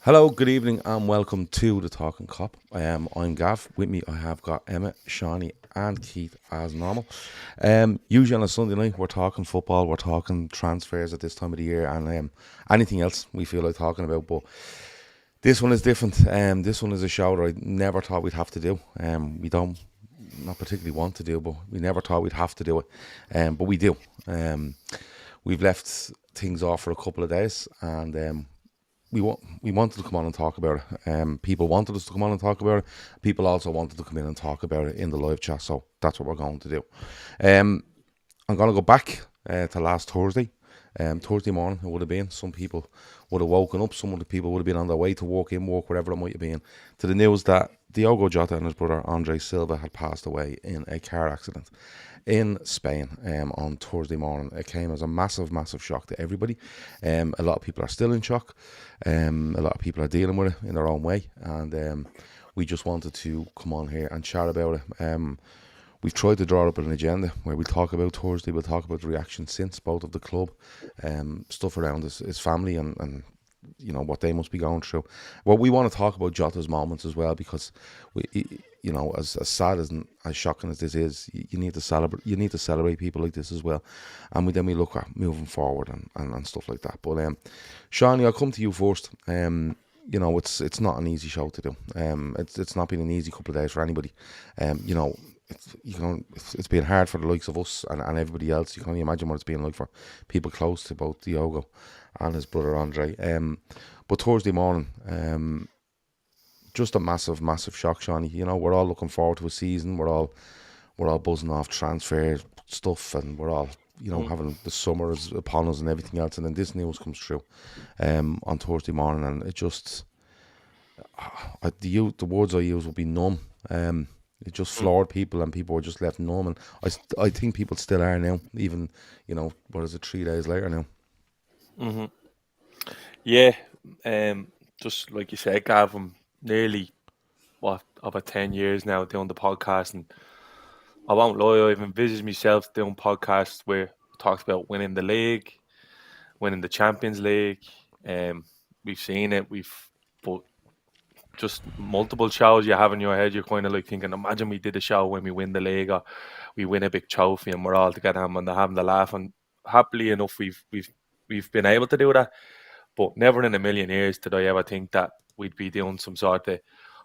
Hello, good evening, and welcome to the Talking Cop. I'm Gav. With me, I have got Emmet, Seany, and Keith as normal. Usually on a Sunday night, we're talking football, we're talking transfers at this time of the year, and anything else we feel like talking about. But this one is different. This one is a show that I never thought we'd have to do. We don't not particularly want to do, but we never thought we'd have to do it. But we do. We've left things off for a couple of days, and we wanted to come on and talk about it. People wanted us to come on and talk about it. People also wanted to come in and talk about it in the live chat. So that's what we're going to do. I'm going to go back to last Thursday. Thursday morning it would have been. Some people would have woken up. Some of the people would have been on their way to work, whatever it might have been, to the news that Diogo Jota and his brother Andre Silva had passed away in a car accident in Spain on Thursday morning. It came as a massive, massive shock to everybody. A lot of people are still in shock. A lot of people are dealing with it in their own way. And we just wanted to come on here and chat about it. We've tried to draw up an agenda where we'll talk about Thursday, we'll talk about the reaction since both of the club, stuff around his family and you know what they must be going through. Well, we want to talk about Jota's moments as well because as sad and as shocking as this is, you need to celebrate. You need to celebrate people like this as well, and then we look at moving forward and stuff like that. But Seany, I'll come to you first. It's not an easy show to do. It's not been an easy couple of days for anybody. It's been hard for the likes of us and everybody else. You can only imagine what it's been like for people close to both Diogo and his brother Andre. But Thursday morning, just a massive, massive shock, Seany. We're all looking forward to a season. We're all buzzing off transfer stuff, and we're all having the summer is upon us and everything else. And then this news comes through on Thursday morning, and it just the words I use would be numb. It just floored people, and people were just left numb. And I think people still are now, even, what is it, 3 days later now? Yeah, just like you said, Gav, I'm nearly, about 10 years now doing the podcast, and I won't lie, I've envisaged myself doing podcasts where we talked about winning the league, winning the Champions League. We've seen it, but just multiple shows you have in your head, you're kind of like thinking, imagine we did a show when we win the league or we win a big trophy and we're all together and they're having the laugh. And happily enough, we've been able to do that. But never in a million years did I ever think that we'd be doing some sort of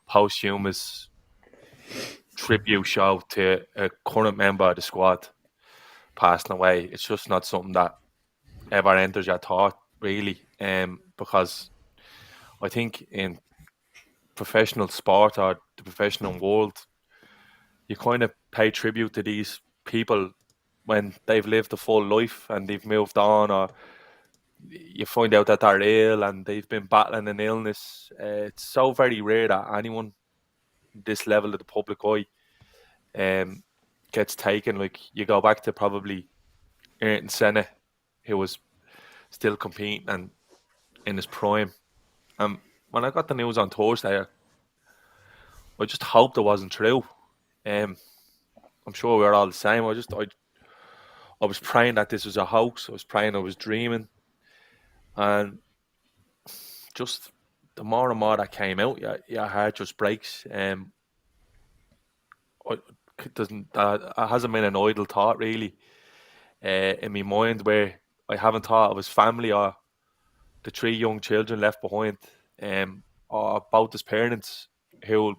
posthumous tribute show to a current member of the squad passing away. It's just not something that ever enters your thought, really. Because I think in professional sport or the professional world, you kind of pay tribute to these people when they've lived a full life and they've moved on, or you find out that they're ill and they've been battling an illness. It's so very rare that anyone this level of the public eye gets taken. Like, you go back to probably Ayrton Senna, who was still competing and in his prime. When I got the news on Thursday, I just hoped it wasn't true. I'm sure we're all the same. I was praying that this was a hoax. I was praying I was dreaming. And just the more and more that came out, your heart just breaks. It hasn't been an idle thought, really, in my mind, where I haven't thought of his family or the 3 young children left behind, or about his parents who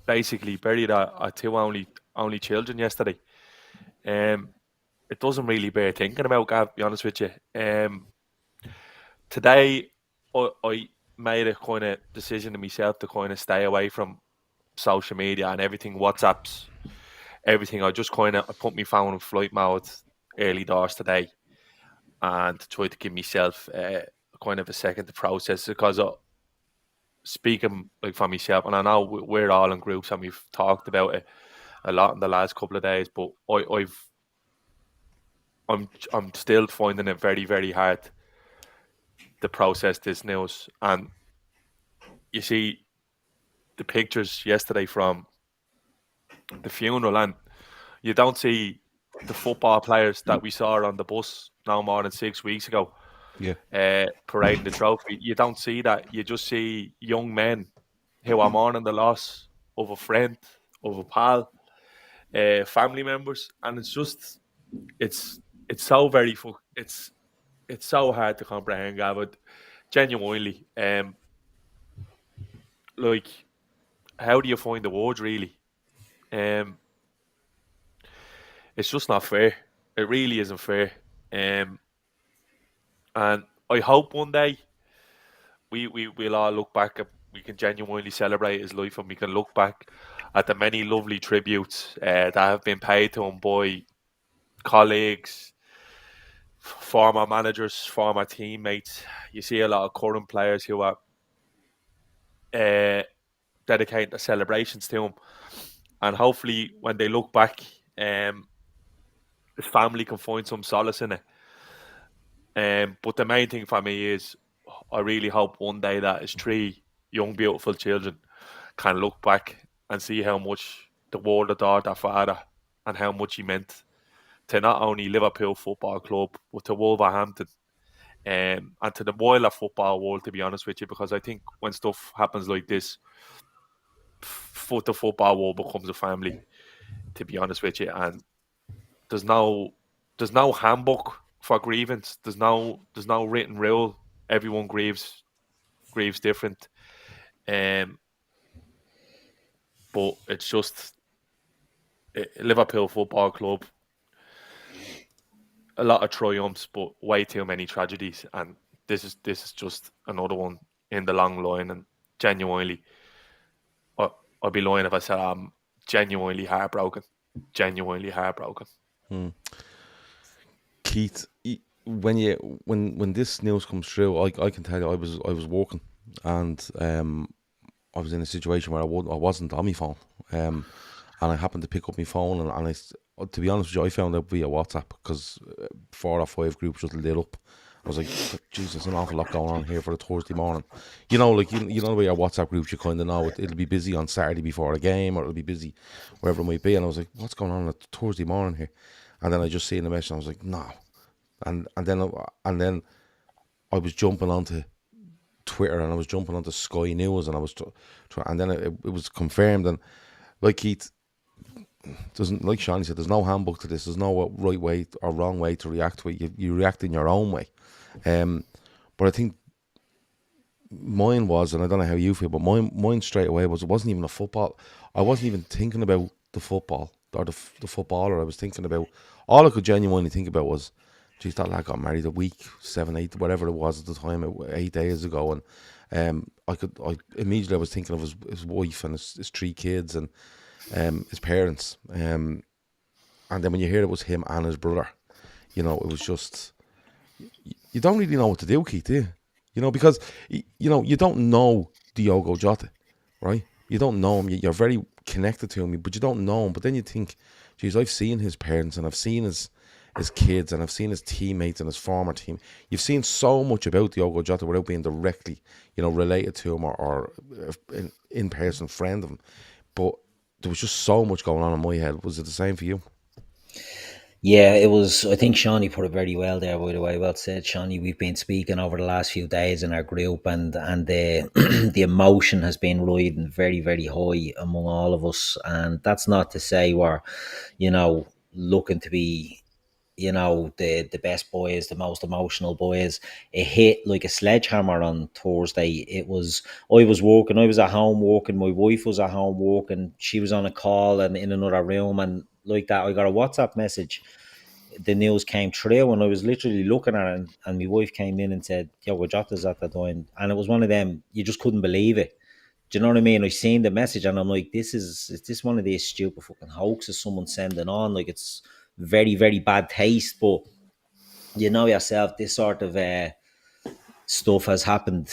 basically buried our 2 only children yesterday. It doesn't really bear thinking about, Gav, to be honest with you. Today, I made a kind of decision to myself to kind of stay away from social media and everything, WhatsApps, everything. I just I put my phone in flight mode early doors today and tried to give myself kind of a second to process it, because speaking like for myself, and I know we're all in groups and we've talked about it a lot in the last couple of days, but I'm still finding it very, very hard to process this news. And you see the pictures yesterday from the funeral, and you don't see the football players that we saw on the bus no more than 6 weeks ago. Yeah. parading the trophy. You don't see that. You just see young men who are mourning the loss of a friend, of a pal, family members, and it's it's so very it's so hard to comprehend, Gav, but genuinely, like, how do you find the words, really? Um, it's just not fair. It really isn't fair. Um, and I hope one day we'll all look back at, we can genuinely celebrate his life, and we can look back at the many lovely tributes that have been paid to him by colleagues, former managers, former teammates. You see a lot of current players who are uh, dedicating the celebrations to him, and hopefully when they look back, his family can find some solace in it. But the main thing for me is, I really hope one day that his three young, beautiful children can look back and see how much the world adored their father and how much he meant to not only Liverpool Football Club but to Wolverhampton, and to the wider football world, to be honest with you, because I think when stuff happens like this, the football world becomes a family, to be honest with you. And there's no handbook for grievance. There's no written rule. Everyone grieves different. Um, but it's just Liverpool Football Club. A lot of triumphs, but way too many tragedies. And this is just another one in the long line. And genuinely, I'd be lying if I said I'm genuinely heartbroken. Genuinely heartbroken. Mm. Keith, when this news comes through, I can tell you, I was working, and I was in a situation where I wasn't on my phone, and I happened to pick up my phone, and to be honest with you, I found out via WhatsApp, because 4 or 5 groups just lit up. I was like, Jesus, an awful lot going on here for a Thursday morning. You know, like, you know the way your WhatsApp groups, you kind of know it'll be busy on Saturday before a game, or it'll be busy wherever it might be. And I was like, what's going on Thursday morning here? And then I just seen the message, and I was like, no. And then I was jumping onto Twitter, and I was jumping onto Sky News, and I was and then it was confirmed. And like Keith, like Seany said, there's no handbook to this. There's no right way or wrong way to react to it. You react in your own way. But I think mine was, and I don't know how you feel, but mine straight away was, it wasn't even a football. I wasn't even thinking about the football or the footballer. I was thinking about, all I could genuinely think about was, geez, that lad got married a week, 7, 8, whatever it was at the time, 8 days ago, and I immediately was thinking of his wife and his 3 kids and his parents, and then when you hear it was him and his brother, you know, it was just, you don't really know what to do, Keith, do you? You know, because you don't know Diogo Jota, right? You don't know him. You're very connected to him, but you don't know him. But then you think, geez, I've seen his parents, and I've seen his kids, and I've seen his teammates and his former team. You've seen so much about Diogo Jota without being directly, related to him or an in-person friend of him. But there was just so much going on in my head. Was it the same for you? Yeah, it was. I think Seany put it very well there, by the way. Well said, Seany. We've been speaking over the last few days in our group, and the the emotion has been riding very, very high among all of us. And that's not to say we're, looking to be, the best boys, the most emotional boys. It hit like a sledgehammer on Thursday. I was working, I was at home working, my wife was at home working, she was on a call and in another room, and like that, I got a WhatsApp message. The news came through, and I was literally looking at it, and my wife came in and said, "Yo, Jota's at the time," and it was one of them, you just couldn't believe it. Do you know what I mean? I seen the message, and I'm like, is this one of these stupid fucking hoaxes someone's sending on? Like, it's very, very bad taste. But you know yourself, this sort of stuff has happened,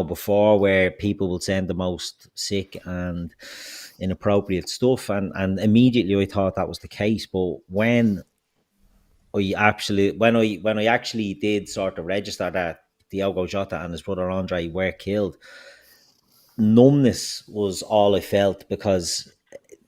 before, where people will send the most sick and inappropriate stuff, and immediately I thought that was the case. But when I actually did sort of register that Diogo Jota and his brother Andre were killed, numbness was all I felt, because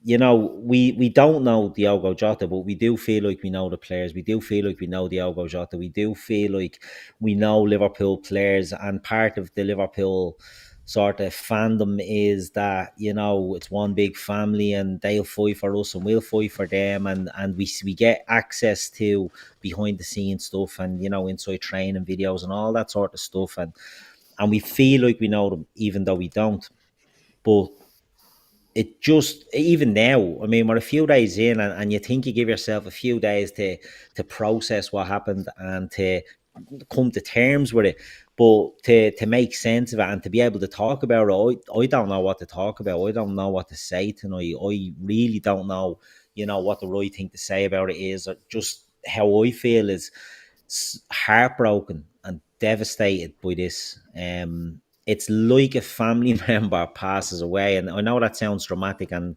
we don't know Diogo Jota, but we do feel like we know the players. We do feel like we know Diogo Jota. We do feel like we know Liverpool players, and part of the Liverpool sort of fandom is that it's one big family, and they'll fight for us and we'll fight for them, and we get access to behind the scenes stuff, and inside training videos and all that sort of stuff, and we feel like we know them even though we don't. But it just, even now, I mean, we're a few days in, and you think you give yourself a few days to process what happened and to come to terms with it, but to make sense of it and to be able to talk about it. I don't know what to talk about. I don't know what to say tonight. I really don't know what the right thing to say about it is. Just how I feel is heartbroken and devastated by this. It's like a family member passes away, and I know that sounds dramatic, and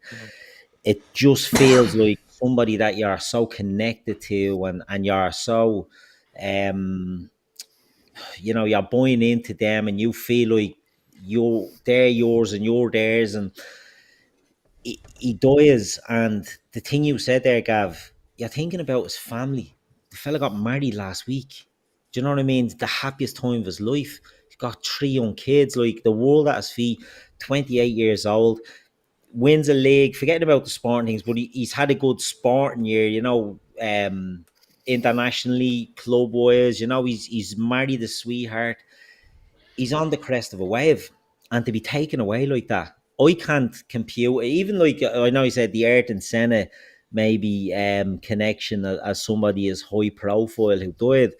it just feels like somebody that you're so connected to, and you're so um you're buying into them, and you feel like they're yours and you're theirs, and he dies. And the thing you said there, Gav, you're thinking about his family. The fella got married last week. Do you know what I mean? The happiest time of his life. He's got 3 young kids, like the world at his feet. 28 years old, wins a league. Forgetting about the sporting things, but he's had a good sporting year. Internationally, club wise. He's married a sweetheart. He's on the crest of a wave, and to be taken away like that, I can't compute. Even like, I know he said the Ayrton Senna maybe connection as somebody as high profile who died.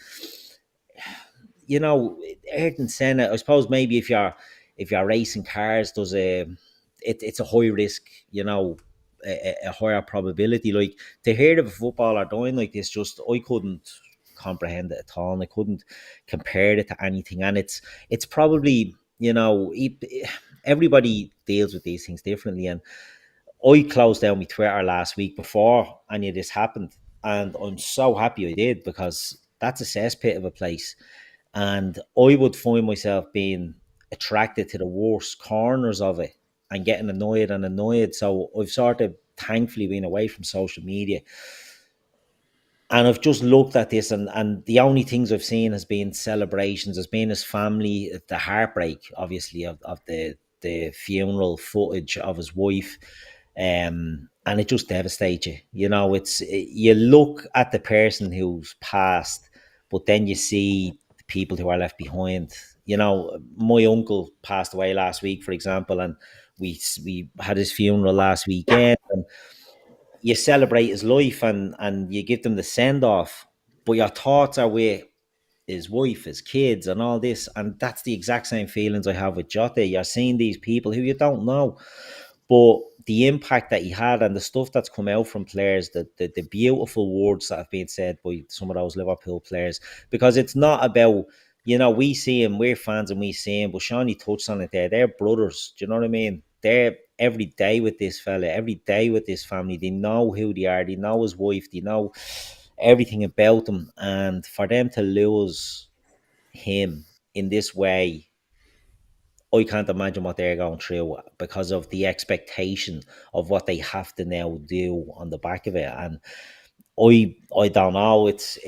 Ayrton Senna, I suppose maybe if you're racing cars, it's a high risk, a higher probability. Like, to hear of a footballer dying like this, just I couldn't comprehend it at all, and I couldn't compare it to anything. And it's probably, everybody deals with these things differently. And I closed down my Twitter last week before any of this happened, and I'm so happy I did, because that's a cesspit of a place, and I would find myself being attracted to the worst corners of it and getting annoyed and annoyed. So I've sort of thankfully been away from social media, and I've just looked at this, and the only things I've seen has been celebrations, has been his family, the heartbreak, obviously, of the funeral footage of his wife. And it just devastates you. You look at the person who's passed, but then you see the people who are left behind. My uncle passed away last week, for example, and we had his funeral last weekend, and you celebrate his life, and you give them the send off, but your thoughts are with his wife, his kids, and all this. And that's the exact same feelings I have with Jota. You're seeing these people who you don't know, but the impact that he had, and the stuff that's come out from players, the beautiful words that have been said by some of those Liverpool players, because it's not about, we see him, we're fans and we see him, but Shawnee touched on it there. They're brothers. Do you know what I mean? They're every day with this fella, every day with this family. They know who they are, they know his wife, they know everything about him. And for them to lose him in this way, I can't imagine what they're going through, because of the expectation of what they have to now do on the back of it. And I don't know. It's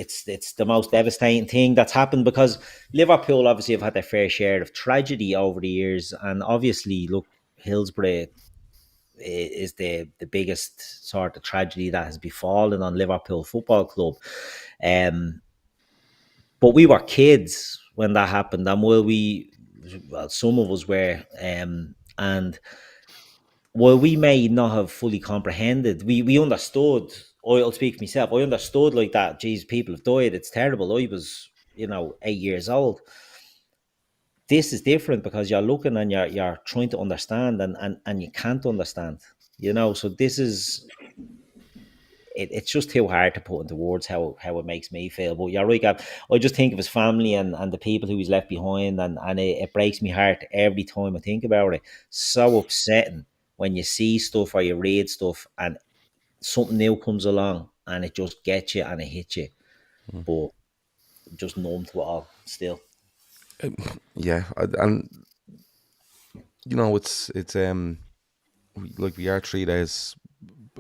the most devastating thing that's happened, because Liverpool obviously have had their fair share of tragedy over the years, and obviously, look, Hillsborough is the biggest sort of tragedy that has befallen on Liverpool Football Club. But we were kids when that happened, and some of us were, and while we may not have fully comprehended, we understood. I'll speak for myself. I understood like that. Geez, people have died. It's terrible. I was, 8 years old. This is different, because you're looking and you're trying to understand, and you can't understand. So this is it's just too hard to put into words how it makes me feel. But you're right, Gab. I just think of his family and the people who he's left behind, and it breaks my heart every time I think about it. So upsetting when you see stuff or you read stuff, and something new comes along, and it just gets you and it hits you. But just numb to it all still. Yeah, and it's like we are 3 days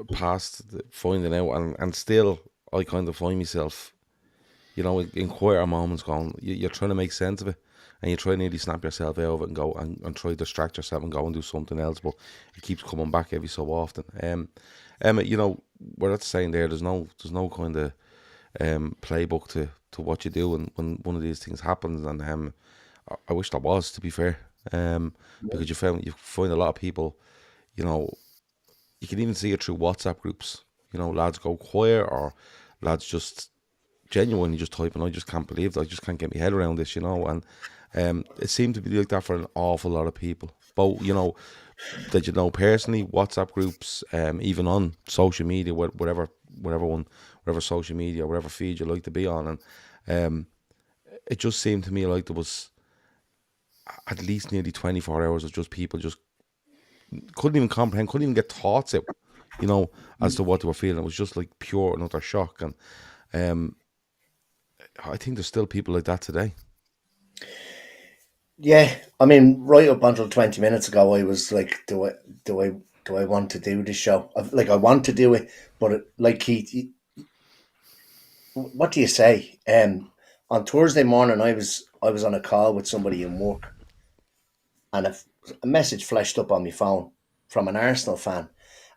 past finding out, and still I kind of find myself, in quieter moments going, you're trying to make sense of it, and you try to nearly snap yourself out of it and go and try to distract yourself and go and do something else, but it keeps coming back every so often. Emmet, we're not saying there's no kind of playbook to what you do when one of these things happens, and I wish there was, to be fair, because you find a lot of people, you can even see it through WhatsApp groups. Lads go quiet, or lads just genuinely just typing, I just can't believe it. I just can't get my head around this, and it seemed to be like that for an awful lot of people. Both, that personally, WhatsApp groups, even on social media, whatever social media, whatever feed you like to be on, and it just seemed to me like there was at least nearly 24 hours of just people just couldn't even comprehend, couldn't even get thoughts out, as to what they were feeling. It was just like pure and utter shock, and I think there's still people like that today. Yeah, I mean, right up until 20 minutes ago, I was like, do I want to do this show? I want to do it, but like Keith, what do you say? On Thursday morning, I was on a call with somebody in work, and a message flashed up on my phone from an Arsenal fan,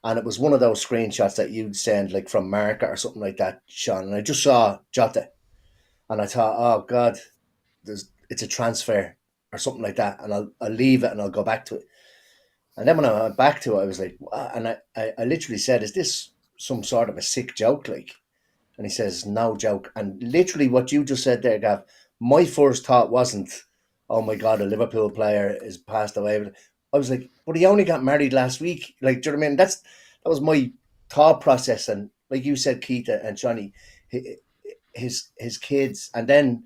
and it was one of those screenshots that you'd send like from Market or something like that, Sean. And I just saw Jota, and I thought, oh God, it's a transfer or something like that, and I'll leave it and I'll go back to it. And then when I went back to it, I was like, wow. And I literally said, is this some sort of a sick joke? Like, and he says, no joke. And literally what you just said there, Gav, my first thought wasn't, oh my God, a Liverpool player is passed away. I was like, but he only got married last week. Like, do you know what I mean? That was my thought process. And like you said, Keith and Johnny, his kids, and then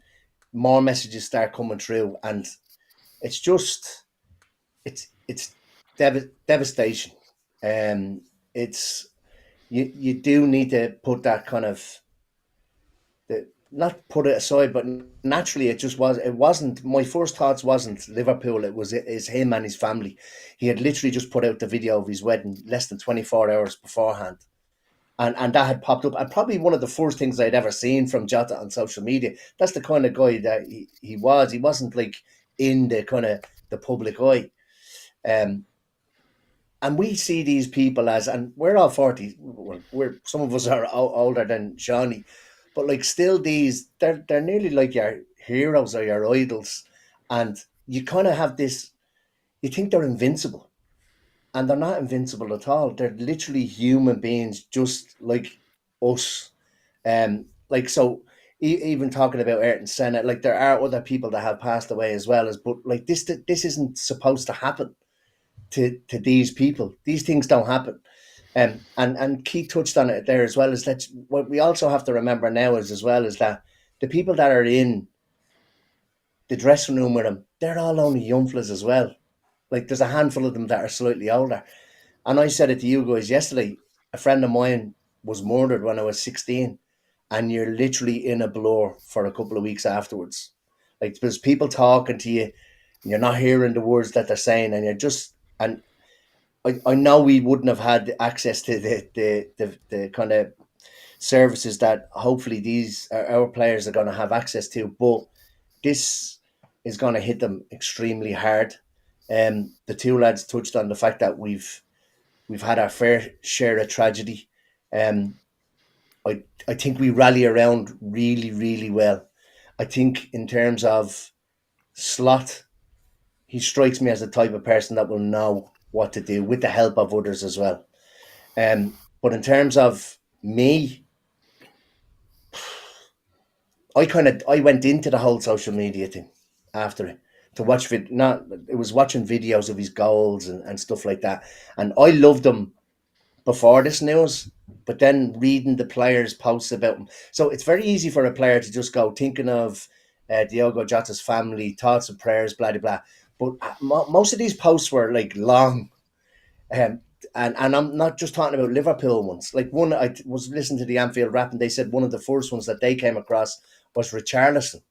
more messages start coming through, and it's just it's devastation. It's you do need to put that kind of not put it aside, but naturally it wasn't my first thoughts wasn't Liverpool. It's him and his family. He had literally just put out the video of his wedding less than 24 hours beforehand. And that had popped up, and probably one of the first things I'd ever seen from Jota on social media. That's the kind of guy that he was. He wasn't like in the kind of the public eye. And we see these people as, and we're all 40, well, some of us are older than Shawnee, but like still they're nearly like your heroes or your idols. And you kind of have this, you think they're invincible, and they're not invincible at all. They're literally human beings just like us. Like, so even talking about Ayrton Senna, like there are other people that have passed away as well, but like this isn't supposed to happen to these people. These things don't happen. And Keith touched on it there as well, is that what we also have to remember now is that the people that are in the dressing room with him, they're all only young fellas as well. Like there's a handful of them that are slightly older. And I said it to you guys yesterday. A friend of mine was murdered when I was 16, and you're literally in a blur for a couple of weeks afterwards. Like there's people talking to you, and you're not hearing the words that they're saying, and you're just, and I know we wouldn't have had access to the kind of services that hopefully these our players are going to have access to, but this is going to hit them extremely hard. The two lads touched on the fact that we've had our fair share of tragedy. I think we rally around really, really well. I think in terms of Slot, he strikes me as the type of person that will know what to do with the help of others as well. But in terms of me, I went into the whole social media thing after it to watch it was watching videos of his goals and stuff like that. And I loved him before this news, but then reading the players' posts about him. So it's very easy for a player to just go thinking of Diogo Jota's family, thoughts and prayers, blah, blah, blah. But most of these posts were like long. And I'm not just talking about Liverpool ones. Like one, I was listening to the Anfield Rap, and they said one of the first ones that they came across was Richarlison,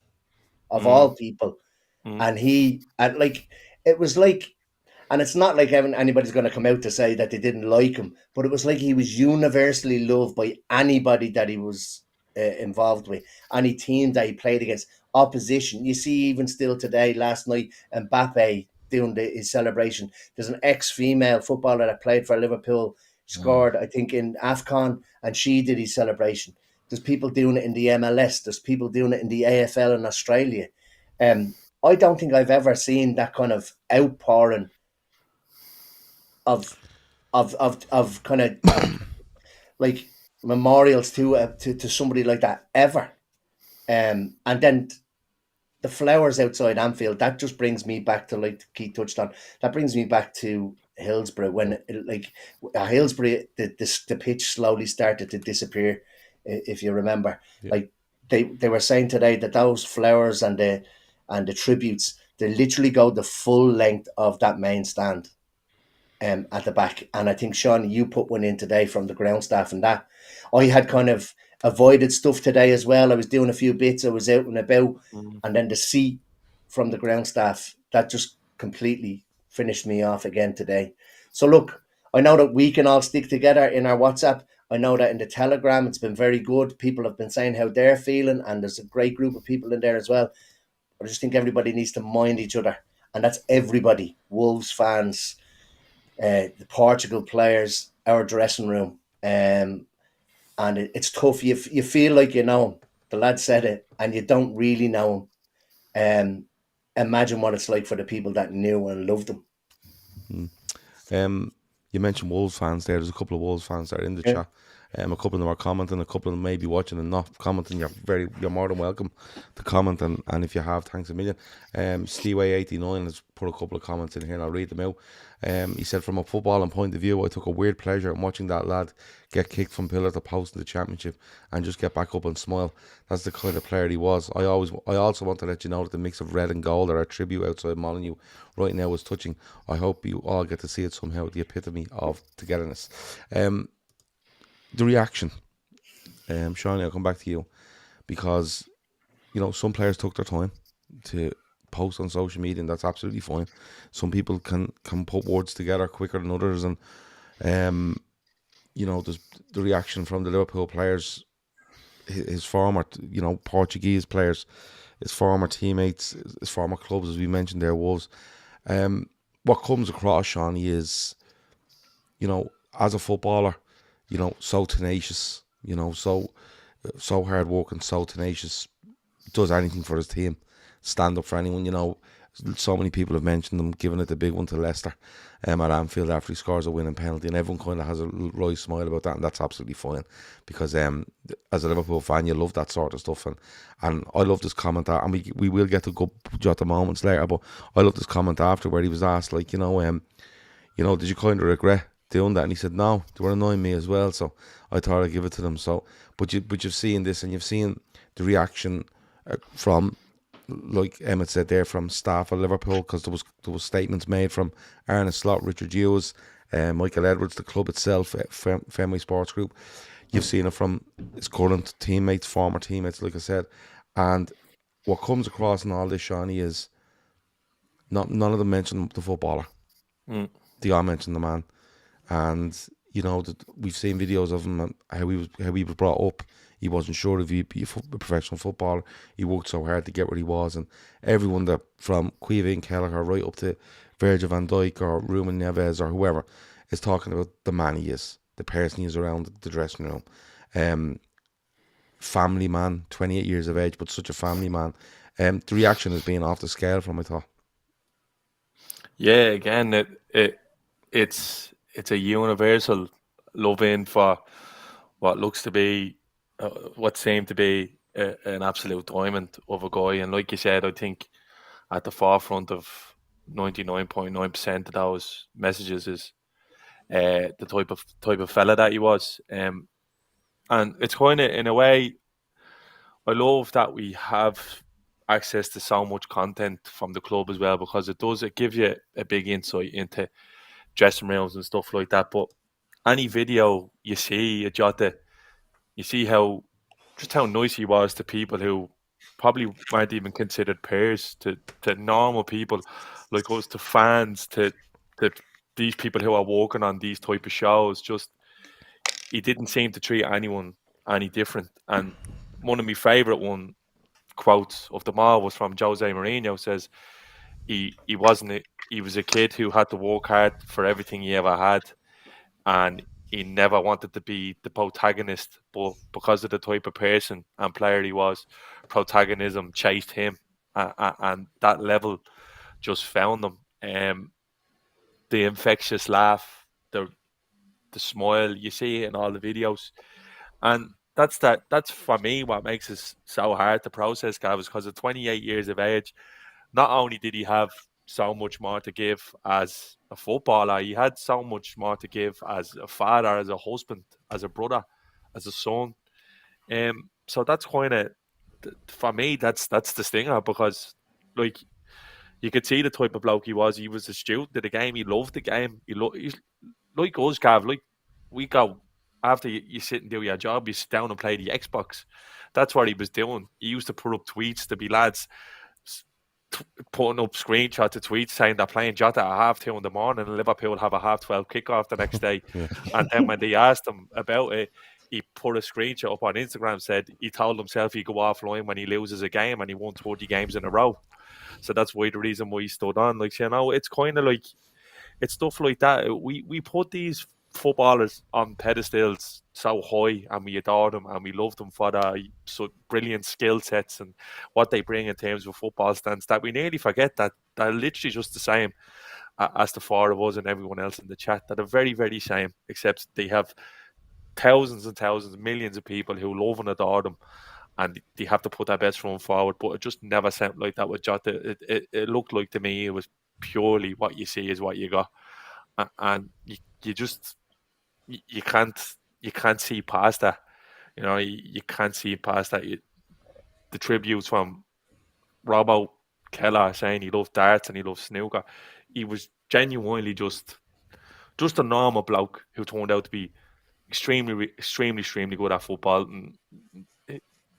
of all people. And he, and like, it was like, And it's not like anybody's going to come out to say that they didn't like him, but it was like he was universally loved by anybody that he was involved with, any team that he played against, opposition. You see, even still today, last night, Mbappe doing his celebration. There's an ex-female footballer that played for Liverpool, scored, I think, in AFCON, and she did his celebration. There's people doing it in the MLS. There's people doing it in the AFL in Australia. I don't think I've ever seen that kind of outpouring of kind of like memorials to somebody like that ever. And then the flowers outside Anfield, that just brings me back to, like Keith touched on, that brings me back to Hillsborough when Hillsborough the pitch slowly started to disappear, if you remember. Yeah. Like they were saying today that those flowers and the tributes, they literally go the full length of that main stand at the back. And I think, Sean, you put one in today from the ground staff, and that I had kind of avoided stuff today as well. I was doing a few bits, I was out and about, and then the seat from the ground staff, that just completely finished me off again today. So look, I know that we can all stick together in our WhatsApp. I know that in the Telegram, it's been very good. People have been saying how they're feeling, and there's a great group of people in there as well. I just think everybody needs to mind each other, and that's everybody: Wolves fans, the Portugal players, our dressing room. And it's tough. You feel like you know him. The lad said it, and you don't really know him. Imagine what it's like for the people that knew and loved him. You mentioned Wolves fans there. There's a couple of Wolves fans there in the chat. A couple of them are commenting, a couple of them may be watching and not commenting. You're more than welcome to comment, and if you have, thanks a million. Steeway89 has put a couple of comments in here, and I'll read them out. He said, from a footballing point of view, I took a weird pleasure in watching that lad get kicked from pillar to post in the championship and just get back up and smile. That's the kind of player he was. I also want to let you know that the mix of red and gold at our tribute outside Molyneux right now is touching. I hope you all get to see it somehow, the epitome of togetherness. The reaction, Sean, I'll come back to you, because some players took their time to post on social media, and that's absolutely fine. Some people can put words together quicker than others, and there's the reaction from the Liverpool players, his former Portuguese players, his former teammates, his former clubs, as we mentioned there, Wolves. What comes across, Shawnee, is as a footballer, so tenacious, so hard working, so tenacious, does anything for his team, stand up for anyone. So many people have mentioned him giving it the big one to Leicester at Anfield after he scores a winning penalty, and everyone kind of has a wry smile about that, and that's absolutely fine, because as a Liverpool fan, you love that sort of stuff, and I love this comment, and we will get to go Jota moments later, but I love this comment after where he was asked, like, did you kind of regret doing that? And he said, no, they were annoying me as well, so I thought I'd give it to them. So but you've seen this, and you've seen the reaction from, like Emmet said there, from staff at Liverpool, because there was statements made from Arne Slot, Richard Hughes, Michael Edwards, the club itself, Fenway Sports Group. You've seen it from his current teammates, former teammates, like I said, and what comes across in all this, Shawnee, is none of them mention the footballer. They all mention the man. And we've seen videos of him and how he was brought up. He wasn't sure if he'd be a professional footballer. He worked so hard to get where he was, and everyone that from Caoimhín Kelleher right up to Virgil van Dijk or Ruben Neves or whoever is talking about the man he is, the person he is around the dressing room. Family man, 28 years of age, but such a family man. The reaction has been off the scale from, I thought. Yeah, again, it's a universal love-in for what looks to be, what seemed to be an absolute diamond of a guy. And like you said, I think at the forefront of 99.9% of those messages is the type of fella that he was. And it's kind of, in a way, I love that we have access to so much content from the club as well, because it gives you a big insight into dressing rooms and stuff like that. But any video you see at Jota, you see how nice he was to people who probably weren't even considered peers, to normal people like us, to fans, to these people who are working on these type of shows, just he didn't seem to treat anyone any different. And one of my favourite quotes of them all was from Jose Mourinho. Says he was a kid who had to work hard for everything he ever had, and he never wanted to be the protagonist, but because of the type of person and player he was, protagonism chased him, and that level just found him. The infectious laugh, the smile, you see it in all the videos, and that's for me what makes it so hard to process, Gav, is because at 28 years of age, not only did he have so much more to give as a footballer, he had so much more to give as a father, as a husband, as a brother, as a son. So that's kind of, for me, that's the stinger, because like you could see the type of bloke he was. He was a student of the game. He loved the game. He's like us, Gav. Like we go after you sit and do your job, you sit down and play the Xbox. That's what he was doing. He used to put up tweets to be lads putting up screenshots of tweets saying they're playing Jota at 2:30 in the morning and Liverpool have a 12:30 kickoff the next day. Yeah. And then when they asked him about it, he put a screenshot up on Instagram, said he told himself he'd go offline when he loses a game, and he won 30 games in a row. So that's why the reason why he stood on. Like, you know, it's kind of like, it's stuff like that. We put these footballers on pedestals so high, and we adore them and we love them for their so brilliant skill sets and what they bring in terms of football stance, that we nearly forget that they're literally just the same as the four of us and everyone else in the chat. They're the very, very same, except they have thousands and thousands, millions of people who love and adore them, and they have to put their best run forward. But it just never sounded like that with Jota. It looked like to me it was purely what you see is what you got, and you just you can't see past that. You know, you can't see past that. The tributes from Robbo Keller saying he loved darts and he loved snooker. He was genuinely just a normal bloke who turned out to be extremely good at football. And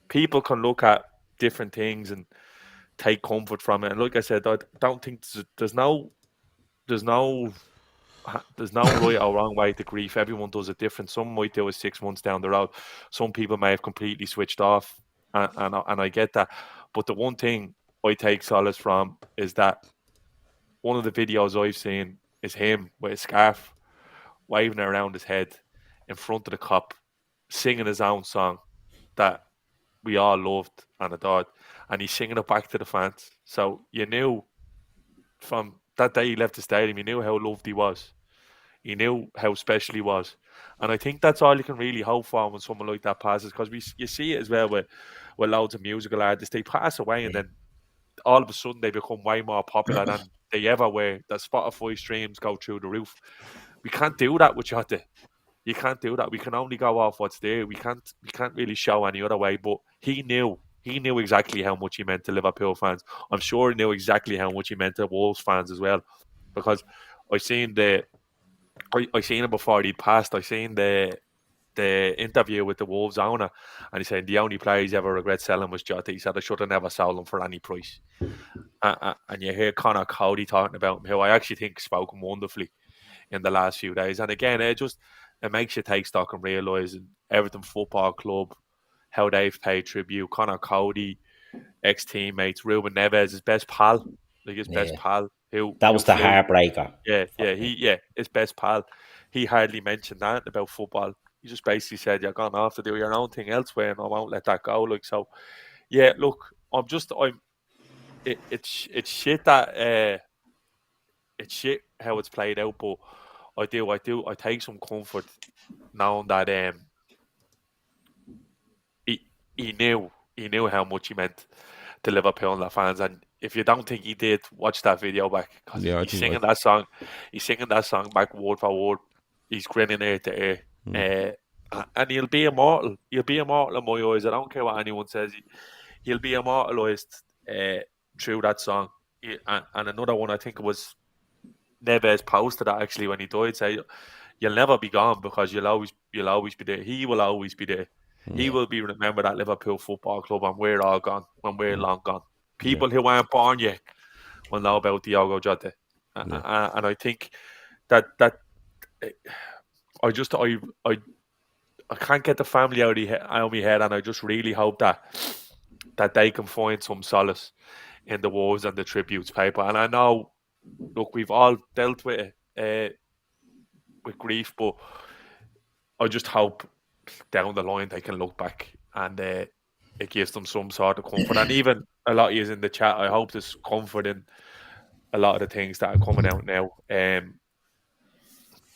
people can look at different things and take comfort from it. And like I said, I don't think there's no right or wrong way to grief. Everyone does it different. Some might do it 6 months down the road. Some people may have completely switched off, and I get that. But the one thing I take solace from is that one of the videos I've seen is him with a scarf waving it around his head in front of the cop, singing his own song that we all loved and adored, and he's singing it back to the fans. So you knew from that day he left the stadium, you knew how loved he was. He knew how special he was. And I think that's all you can really hope for when someone like that passes, because you see it as well with loads of musical artists. They pass away and then all of a sudden they become way more popular than they ever were. The Spotify streams go through the roof. We can't do that with Jota. You can't do that. We can only go off what's there. We can't really show any other way. But he knew exactly how much he meant to Liverpool fans. I'm sure he knew exactly how much he meant to Wolves fans as well, because I seen him before he passed. I seen the interview with the Wolves owner, and he said the only player he's ever regret selling was Jota. He said I should have never sold him for any price. And you hear Connor Cody talking about him, who I actually think spoken wonderfully in the last few days. And again, it makes you take stock and realise Everton Football Club, how they've paid tribute. Connor Cody, ex-teammates, Ruben Neves, his best pal, best pal. That was the heartbreaker. Yeah, his best pal. He hardly mentioned that about football. He just basically said, "You're gone off to do your own thing elsewhere, and I won't let that go." Like, so, yeah. Look, it's shit that it's shit how it's played out, but I take some comfort knowing that he knew how much he meant to Liverpool and their fans. And if you don't think he did, watch that video back, because he's singing that song. He's singing that song back word for word. He's grinning ear to ear, and he'll be immortal. He'll be immortal in my eyes. I don't care what anyone says. He'll be immortalised through that song. And another one, I think it was Neves posted that actually when he died, say, "You'll never be gone because you'll always be there. He will always be there. He will be remembered at Liverpool Football Club, and we're all gone when we're long gone. People who weren't born yet will know about Diogo Jota, And I think that I can't get the family out of my head, and I just really hope that they can find some solace in the wars and the tributes paper. And I know, look, we've all dealt with it, with grief, but I just hope down the line they can look back and it gives them some sort of comfort. And even a lot of you in the chat, I hope there's comfort in a lot of the things that are coming out now,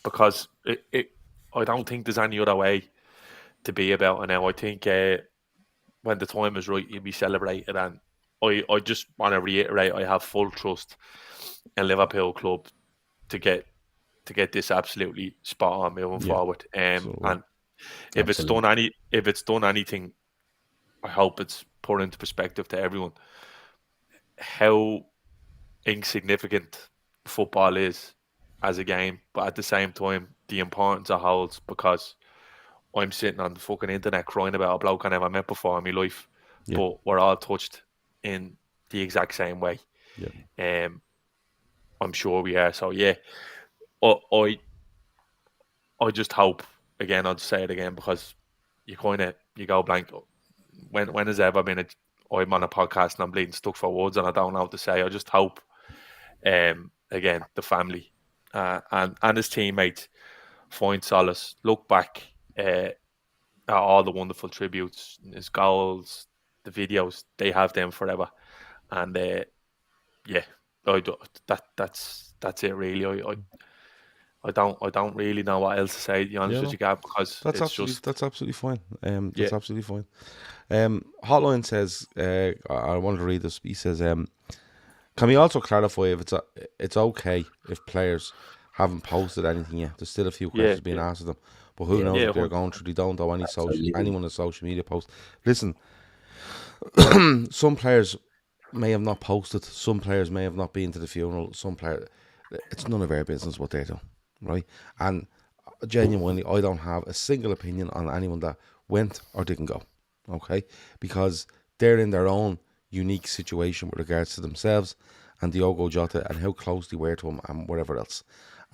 because I don't think there's any other way to be about it now. I think when the time is right, you'll be celebrated. And I just want to reiterate, I have full trust in Liverpool Club to get this absolutely spot on moving forward. And if it's done anything, I hope it's put into perspective to everyone how insignificant football is as a game, but at the same time the importance it holds, because I'm sitting on the fucking internet crying about a bloke I never met before in my life, but we're all touched in the exact same way. I'm sure we are. So I just hope, again, I'll say it again, because you go blank. When has ever been I'm on a podcast and I'm bleeding stuck for words and I don't know what to say. I just hope, again, the family and his teammates find solace, look back at all the wonderful tributes, his goals, the videos, they have them forever. And that's it really. I don't really know what else to say, to be honest with you, Gav, because that's absolutely fine. That's absolutely fine. Hotline says, I wanted to read this. He says, can we also clarify if it's okay if players haven't posted anything yet? There's still a few questions being asked of them, but who knows if they're going through? They don't owe anyone a social media post. Listen, some players may have not posted. Some players may have not been to the funeral. Some players, it's none of our business what they do, right? And genuinely, I don't have a single opinion on anyone that went or didn't go, okay? Because they're in their own unique situation with regards to themselves and Diogo Jota and how close they were to him and whatever else,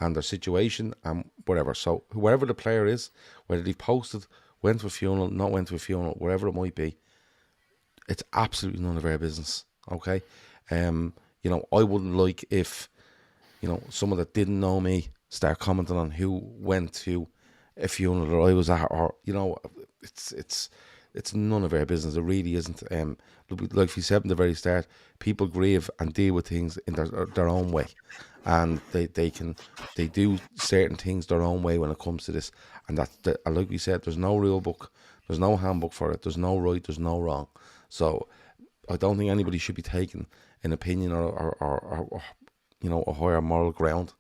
and their situation and whatever. So whoever the player is, whether they posted, went to a funeral, not went to a funeral, whatever it might be, it's absolutely none of our business, okay? I wouldn't like if, someone that didn't know me start commenting on who went to a funeral that I was at, or it's none of our business. It really isn't. Like we said in the very start, people grieve and deal with things in their own way, and they do certain things their own way when it comes to this. And and like we said, there's no rule book, there's no handbook for it, there's no right, there's no wrong. So I don't think anybody should be taking an opinion or a higher moral ground,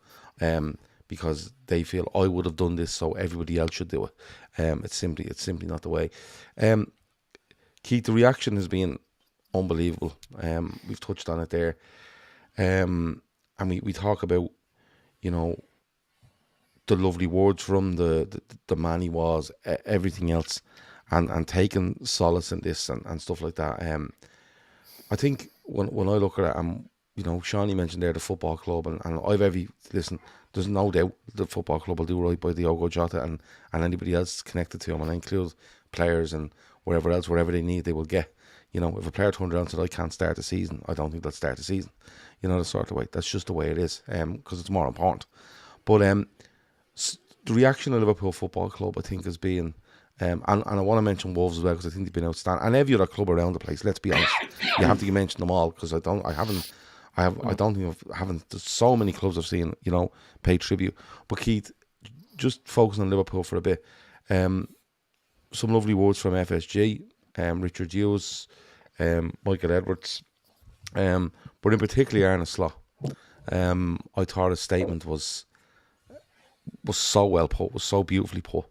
because they feel I would have done this, so everybody else should do it. It's simply not the way. Keith, the reaction has been unbelievable. We've touched on it there, and we talk about, the lovely words from the man he was, everything else, and taking solace in this and stuff like that. I think when I look at it, Seany mentioned there the football club, and listen, there's no doubt the football club will do right by Diogo Jota and anybody else connected to him, and I include players and wherever they need, they will get. If a player turned around and said, I can't start the season, I don't think they'll start the season. The sort of way. That's just the way it is, because it's more important. But the reaction of Liverpool Football Club, I think, has been, and I want to mention Wolves as well, because I think they've been outstanding, and every other club around the place. Let's be honest, you have to mention them all, because I don't think there's so many clubs I've seen, pay tribute. But Keith, just focusing on Liverpool for a bit, some lovely words from FSG, Richard Hughes, Michael Edwards, but in particular Arne Slot. I thought his statement was so well put, was so beautifully put,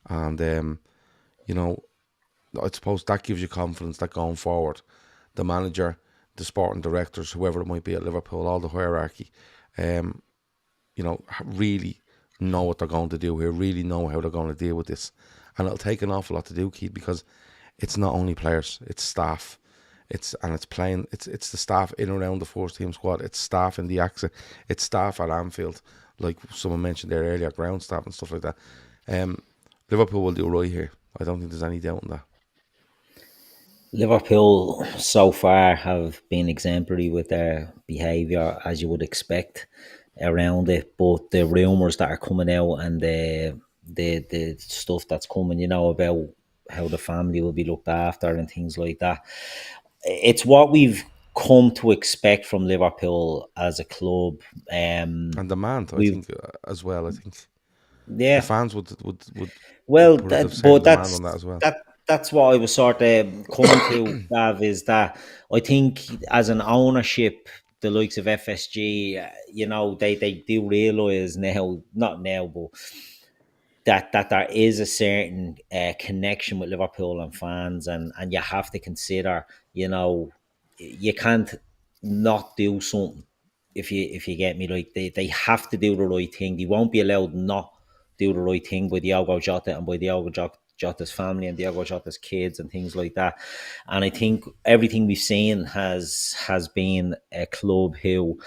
and I suppose that gives you confidence that going forward, the manager, the sporting directors, whoever it might be at Liverpool, all the hierarchy, really know what they're going to do here, really know how they're going to deal with this. And it'll take an awful lot to do, Keith, because it's not only players, it's staff, It's playing. It's the staff in and around the first team squad. It's staff in the accent. It's staff at Anfield, like someone mentioned there earlier, ground staff and stuff like that. Liverpool will do right here. I don't think there's any doubt in that. Liverpool so far have been exemplary with their behaviour, as you would expect around it. But the rumours that are coming out and the stuff that's coming, you know, about how the family will be looked after and things like that, it's what we've come to expect from Liverpool as a club. And demand, I We've think, as well. I think the yeah, fans would well, put the same but demand on that as well. that's what I was sort of coming to, Gav, is that I think as an ownership, the likes of FSG, you know, they do realise now, not now, but that there is a certain connection with Liverpool and fans, and you have to consider, you know, you can't not do something if you get me. Like they have to do the right thing. They won't be allowed not do the right thing by Diogo Jota and by Jota's family and Diogo Jota's kids and things like that. And I think everything we've seen has been a club who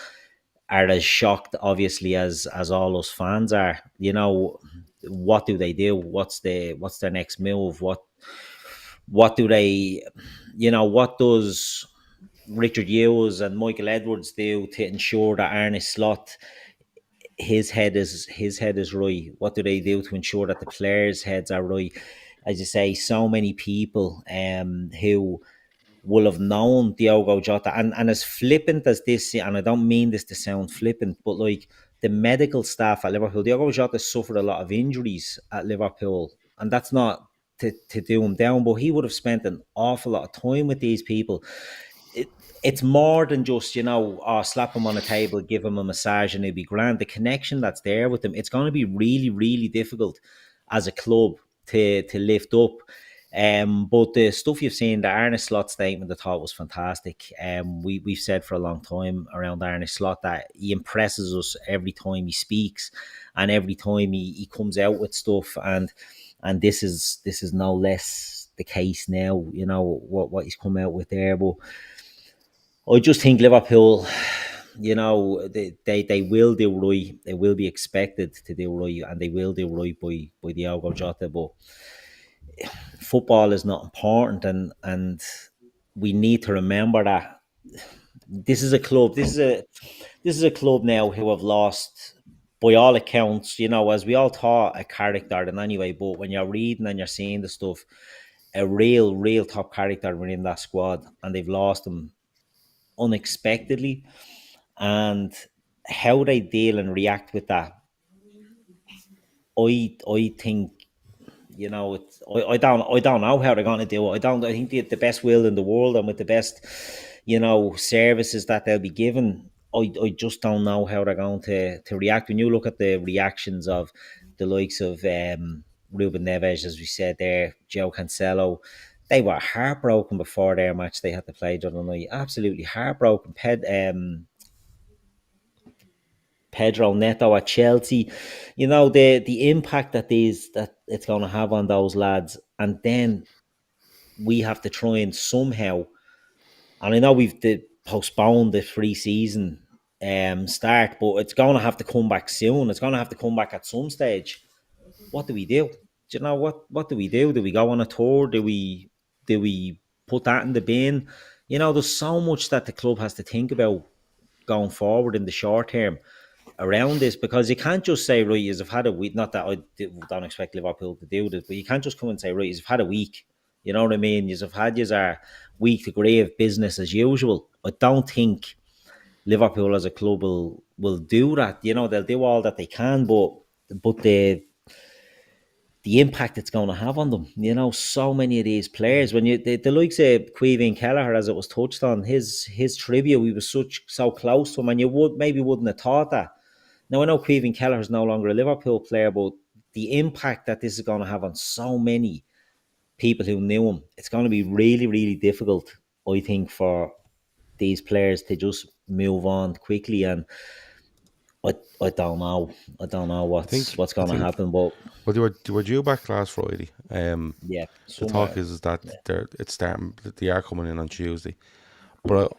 are as shocked, obviously, as all us fans are. You know, what do they do? What's their next move? What do they, you know, what does Richard Hughes and Michael Edwards do to ensure that Arne Slot, his head is right? What do they do to ensure that the players' heads are right? As you say, so many people who will have known Diogo Jota, and as flippant as this, and I don't mean this to sound flippant, but like the medical staff at Liverpool, Diogo Jota suffered a lot of injuries at Liverpool, and that's not to do him down, but he would have spent an awful lot of time with these people. It's more than just, you know, slap him on a table, give him a massage, and it'll be grand. The connection that's there with them, it's going to be really, really difficult as a club to lift up. But the stuff you've seen, the Arne Slot statement, I thought was fantastic. We've said for a long time around Arne Slot that he impresses us every time he speaks, and every time he comes out with stuff, and this is no less the case now. You know what he's come out with there, but I just think Liverpool, you know, they will do right. They will be expected to do right, and they will do right by Diogo Jota. But football is not important, and we need to remember that this is a club. This is a club now who have lost, by all accounts, you know, as we all thought, a character in anyway. But when you're reading and you're seeing the stuff, a real top character within that squad, and they've lost them unexpectedly, and how they deal and react with that, I think, you know, I don't know how they're going to do it. I think the best will in the world and with the best, you know, services that they'll be given, I just don't know how they're going to react. When you look at the reactions of the likes of Ruben Neves, as we said there, Joe Cancelo, they were heartbroken before their match they had to play the other night. Absolutely heartbroken. Pedro Neto at Chelsea, you know, the impact that it's going to have on those lads, and then we have to try and somehow, and I know we've postponed the pre-season start, but it's going to have to come back soon. It's going to have to come back at some stage. What do we do? Do you know what do we do? Do we go on a tour? Do we put that in the bin? You know, there's so much that the club has to think about going forward in the short term around this, because you can't just say, right, you've had a week. Not that I don't expect Liverpool to do this, but you can't just come and say, right, you've had a week. You know what I mean? You've had your week to grave business as usual. I don't think Liverpool as a club will do that. You know, they'll do all that they can, but the impact it's going to have on them. You know, so many of these players, when the likes of Queeveen Kelleher, as it was touched on, his trivia, we was so close to him, and you wouldn't have thought that. Now, I know Queeveen Kelleher is no longer a Liverpool player, but the impact that this is going to have on so many people who knew him, it's going to be really, really difficult, I think, for these players to just move on quickly. And I don't know. I don't know I think what's I going to think happen, but well they were due back last Friday. yeah, The talk somewhere. is that it's starting. That they are coming in on Tuesday, but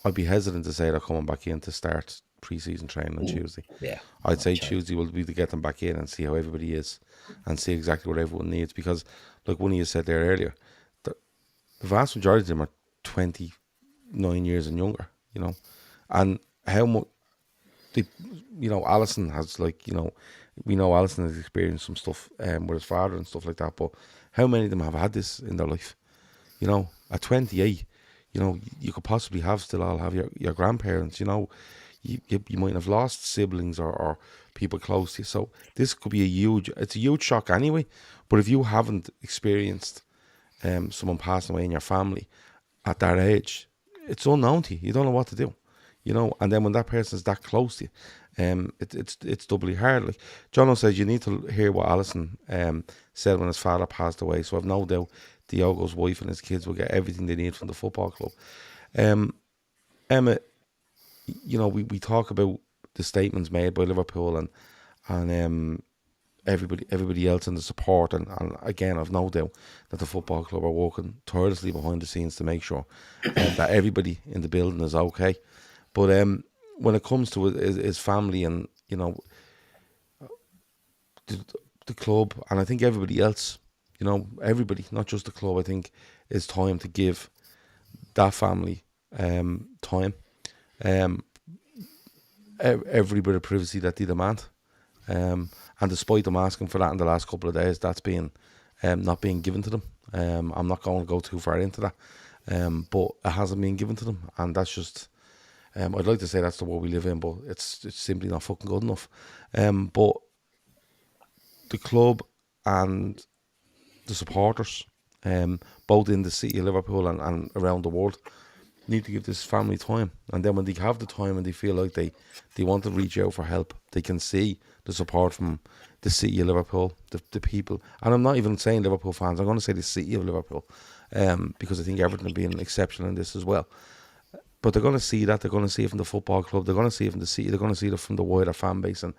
I'd be hesitant to say they're coming back in to start pre-season training on Tuesday. Yeah, I'd no say chance. Tuesday will be to get them back in and see how everybody is, and see exactly what everyone needs. Because, like one of you said there earlier, the vast majority of them are 29 years and younger. And how much they, Allison has we know Allison has experienced some stuff with his father and stuff like that. But how many of them have had this in their life? At 28, you could possibly still all have your grandparents. You might have lost siblings or people close to you. So this could be it's a huge shock anyway. But if you haven't experienced someone passing away in your family at that age, it's unknown to you. You don't know what to do. And then when that person's that close to you, it's doubly hard. Like Jono says, you need to hear what Alison said when his father passed away. So I've no doubt Diogo's wife and his kids will get everything they need from the football club. Emmet, we talk about the statements made by Liverpool and everybody else in the support, and again, I've no doubt that the football club are working tirelessly behind the scenes to make sure that everybody in the building is okay. But when it comes to his family and the club, and I think everybody else, everybody, not just the club, I think it's time to give that family time, every bit of privacy that they demand. And despite them asking for that in the last couple of days, that's been not being given to them. I'm not going to go too far into that, but it hasn't been given to them, and that's just. I'd like to say that's the world we live in, but it's simply not fucking good enough. But the club and the supporters, both in the city of Liverpool and around the world, need to give this family time. And then when they have the time and they feel like they want to reach out for help, they can see the support from the city of Liverpool, the people. And I'm not even saying Liverpool fans, I'm going to say the city of Liverpool, because I think Everton have been exceptional in this as well. But they're going to see that. They're going to see it from the football club. They're going to see it from the city. They're going to see it from the wider fan base. And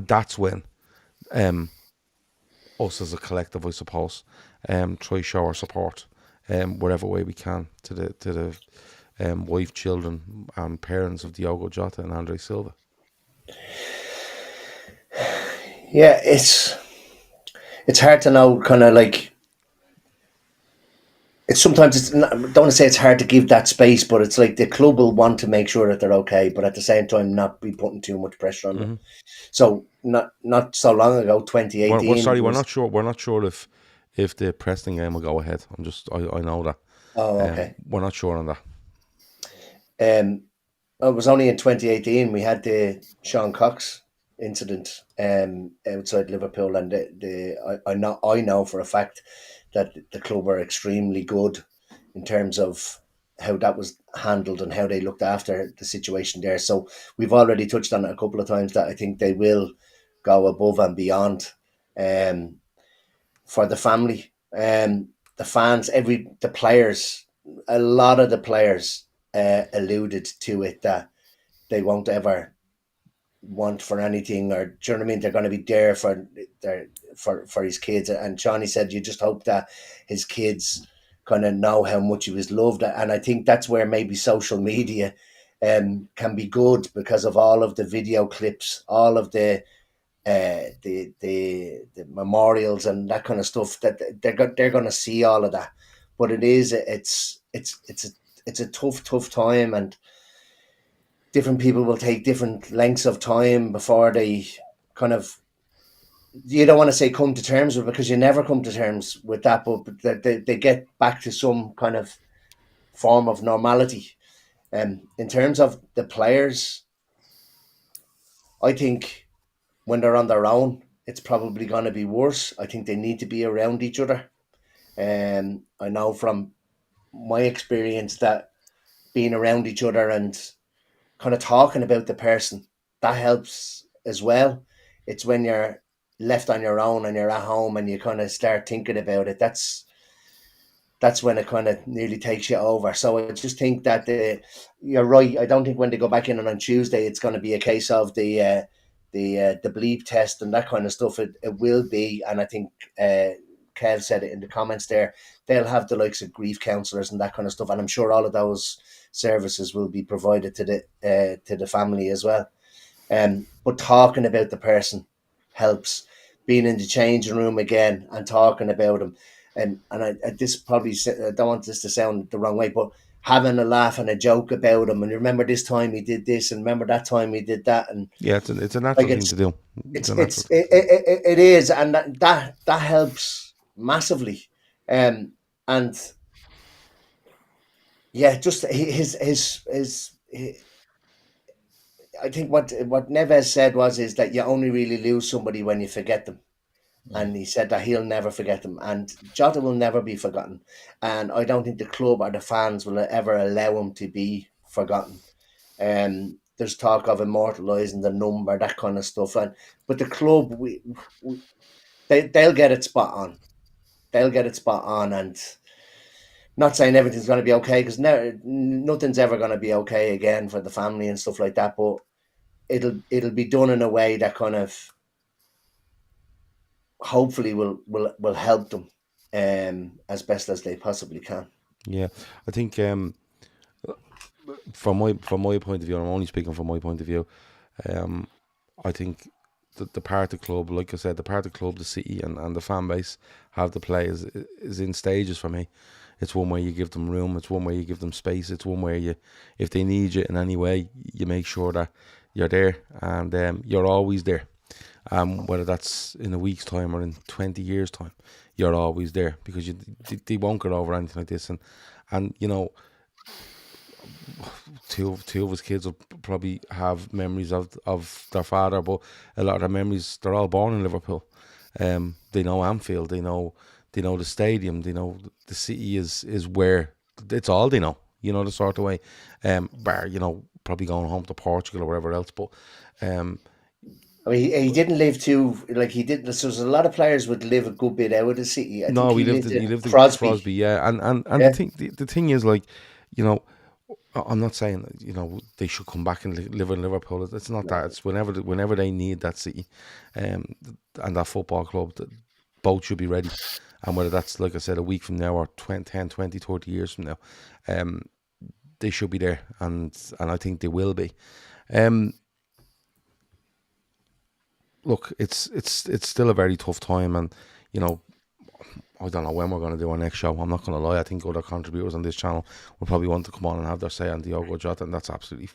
that's when us as a collective, I suppose, try show our support whatever way we can to the wife, children and parents of Diogo Jota and Andre Silva. Yeah, it's hard to know, kind of like, it's sometimes, it's not, I don't want to say it's hard to give that space, but it's like the club will want to make sure that they're okay, but at the same time not be putting too much pressure on them. So not so long ago, 2018. We're not sure. We're not sure if the Preston game will go ahead. I know that. Oh, okay. We're not sure on that. It was only in 2018 we had the Sean Cox incident outside Liverpool, and I know for a fact that the club are extremely good in terms of how that was handled and how they looked after the situation there. So we've already touched on it a couple of times that I think they will go above and beyond for the family, the fans, the players. A lot of the players alluded to it that they won't ever want for anything, or do you know what I mean? They're going to be there for his kids. And Johnny said, you just hope that his kids kind of know how much he was loved. And I think that's where maybe social media can be good, because of all of the video clips, all of the memorials and that kind of stuff, that they're going to see all of that. But it's a tough time, and different people will take different lengths of time before they kind of, you don't want to say come to terms with it, because you never come to terms with that, but they get back to some kind of form of normality. In terms of the players, I think when they're on their own, it's probably going to be worse. I think they need to be around each other. I know from my experience that being around each other and kind of talking about the person, that helps as well. It's when you're left on your own and you're at home and you kind of start thinking about it. that's when it kind of nearly takes you over. So I just think that you're right. I don't think when they go back in on Tuesday, it's going to be a case of the bleep test and that kind of stuff. It will be, and I think Kev said it in the comments there. They'll have the likes of grief counsellors and that kind of stuff, and I'm sure all of those services will be provided to the family as well. But talking about the person helps. Being in the changing room again and talking about him, and I this probably, I don't want this to sound the wrong way, but having a laugh and a joke about him, and remember this time he did this, and remember that time he did that, and Yeah, it's a like natural thing to do. It's a natural it's thing to do. it is, and that helps massively, and yeah, just his I think what Neves said is that you only really lose somebody when you forget them. And he said that he'll never forget them. And Jota will never be forgotten. And I don't think the club or the fans will ever allow him to be forgotten. There's talk of immortalising the number, that kind of stuff. But the club, they'll get it spot on. They'll get it spot on. And not saying everything's going to be okay, because nothing's ever going to be okay again for the family and stuff like that. But it'll be done in a way that kind of hopefully will help them as best as they possibly can. Yeah, I think from my point of view, I'm only speaking from my point of view. I think the part of the club, like I said, the part of the club, the city and the fan base have to play is in stages for me. It's one where you give them room. It's one where you give them space. It's one where you, if they need you in any way, you make sure that you're there and you're always there. Whether that's in a week's time or in 20 years' time, you're always there because they won't get over anything like this. And you know, two of his kids will probably have memories of their father, but a lot of their memories, they're all born in Liverpool. They know Anfield, they know the stadium, they know the city is where it's all they know. You know, the sort of way. Bar, you know, probably going home to Portugal or wherever else, but I mean, he didn't live too, like he didn't. So there's a lot of players would live a good bit out of the city. I no, think he he lived lived in in Crosby. yeah, and Yeah. the thing is, like, you know, I'm not saying, you know, they should come back and live in Liverpool. It's not that. It's whenever they need that city, and that football club, that both should be ready. And whether that's, like I said, a week from now or 10, 20, 30 years from now, they should be there, and I think they will be. Look, it's still a very tough time, and you know, I don't know when we're going to do our next show. I'm not going to lie. I think other contributors on this channel will probably want to come on and have their say on Diogo Jota, and that's absolutely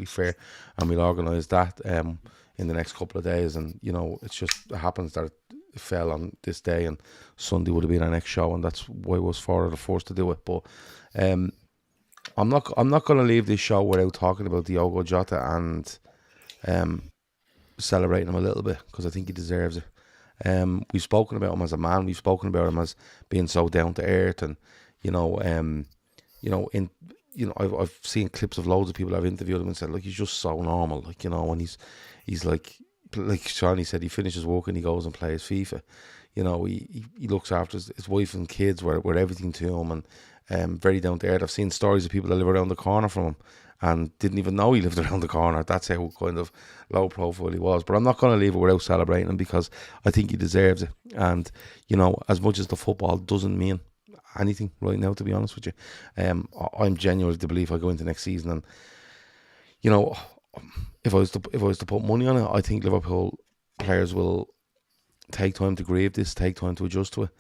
fair. And we'll organise that in the next couple of days. And you know, it happens that it fell on this day, and Sunday would have been our next show, and that's why I was forced to do it. But I'm not going to leave this show without talking about Diogo Jota and celebrating him a little bit, because I think he deserves it. We've spoken about him as a man. We've spoken about him as being so down to earth, and I've seen clips of loads of people I've interviewed him and said, like, he's just so normal, like, you know, and he's like Seany said, he finishes work and he goes and plays FIFA. You know, he looks after his wife and kids, were everything to him, and very down to earth. I've seen stories of people that live around the corner from him and didn't even know he lived around the corner. That's how kind of low profile he was. But I'm not going to leave it without celebrating him, because I think he deserves it. And, you know, as much as the football doesn't mean anything right now, to be honest with you, I'm genuinely to believe I go into next season, and, you know, if I was to put money on it, I think Liverpool players will take time to grieve this, take time to adjust to it,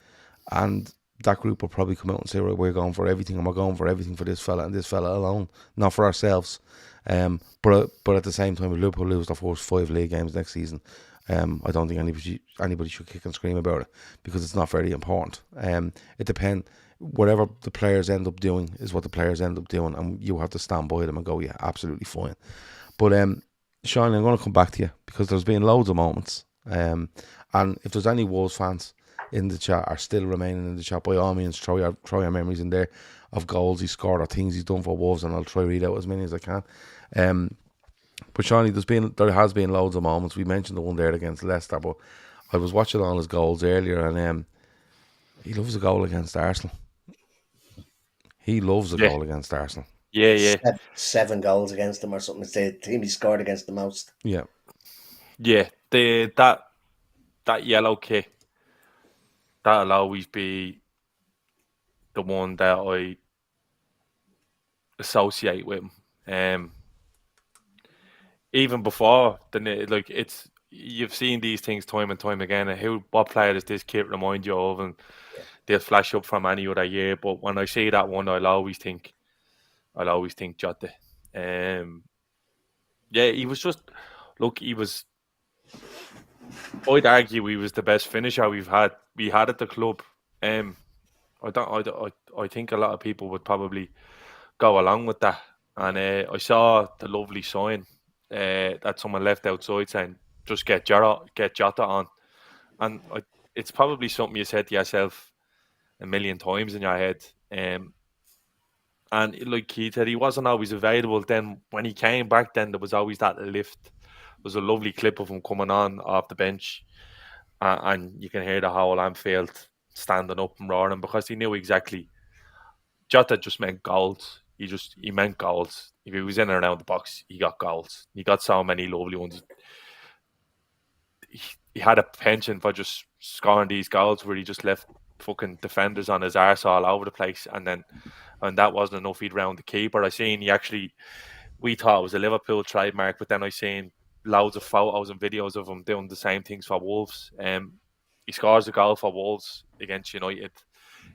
and that group will probably come out and say, right, we're going for everything, and we're going for everything for this fella and this fella alone, not for ourselves. But at the same time, if Liverpool lose their first 5 league games next season, I don't think anybody should kick and scream about it, because it's not very important. It depends. Whatever the players end up doing is what the players end up doing, and you have to stand by them and go, yeah, absolutely fine. But Sean, I'm going to come back to you, because there's been loads of moments, and if there's any Wolves fans in the chat are still remaining in the chat, by all means throw your memories in there of goals he scored or things he's done for Wolves, and I'll try to read out as many as I can. But Seany, there has been loads of moments. We mentioned the one there against Leicester, but I was watching all his goals earlier, and he loves a goal against Arsenal. He loves a Yeah. goal against Arsenal. Yeah. Seven goals against them or something. It's the team he scored against the most. Yeah. That yellow kit, that'll always be the one that I associate with him. Even before you've seen these things time and time again. And what player does this kit remind you of? And they'll flash up from any other year. But when I see that one, I'll always think Jota. He was just he was. I'd argue he was the best finisher we had at the club. I think a lot of people would probably go along with that. And I saw the lovely sign that someone left outside saying, "Just get Jota on." And it's probably something you said to yourself a million times in your head. And like he said, he wasn't always available. Then when he came back, then there was always that lift. There was a lovely clip of him coming on off the bench, and you can hear the whole Anfield standing up and roaring because he knew exactly. Jota just meant goals. He meant goals. If he was in and around the box, he got goals. He got so many lovely ones. He had a penchant for just scoring these goals where he just left fucking defenders on his arse all over the place, and that wasn't enough. He'd round the keeper. We thought it was a Liverpool trademark, but then I seen loads of photos and videos of him doing the same things for Wolves. He scores a goal for Wolves against United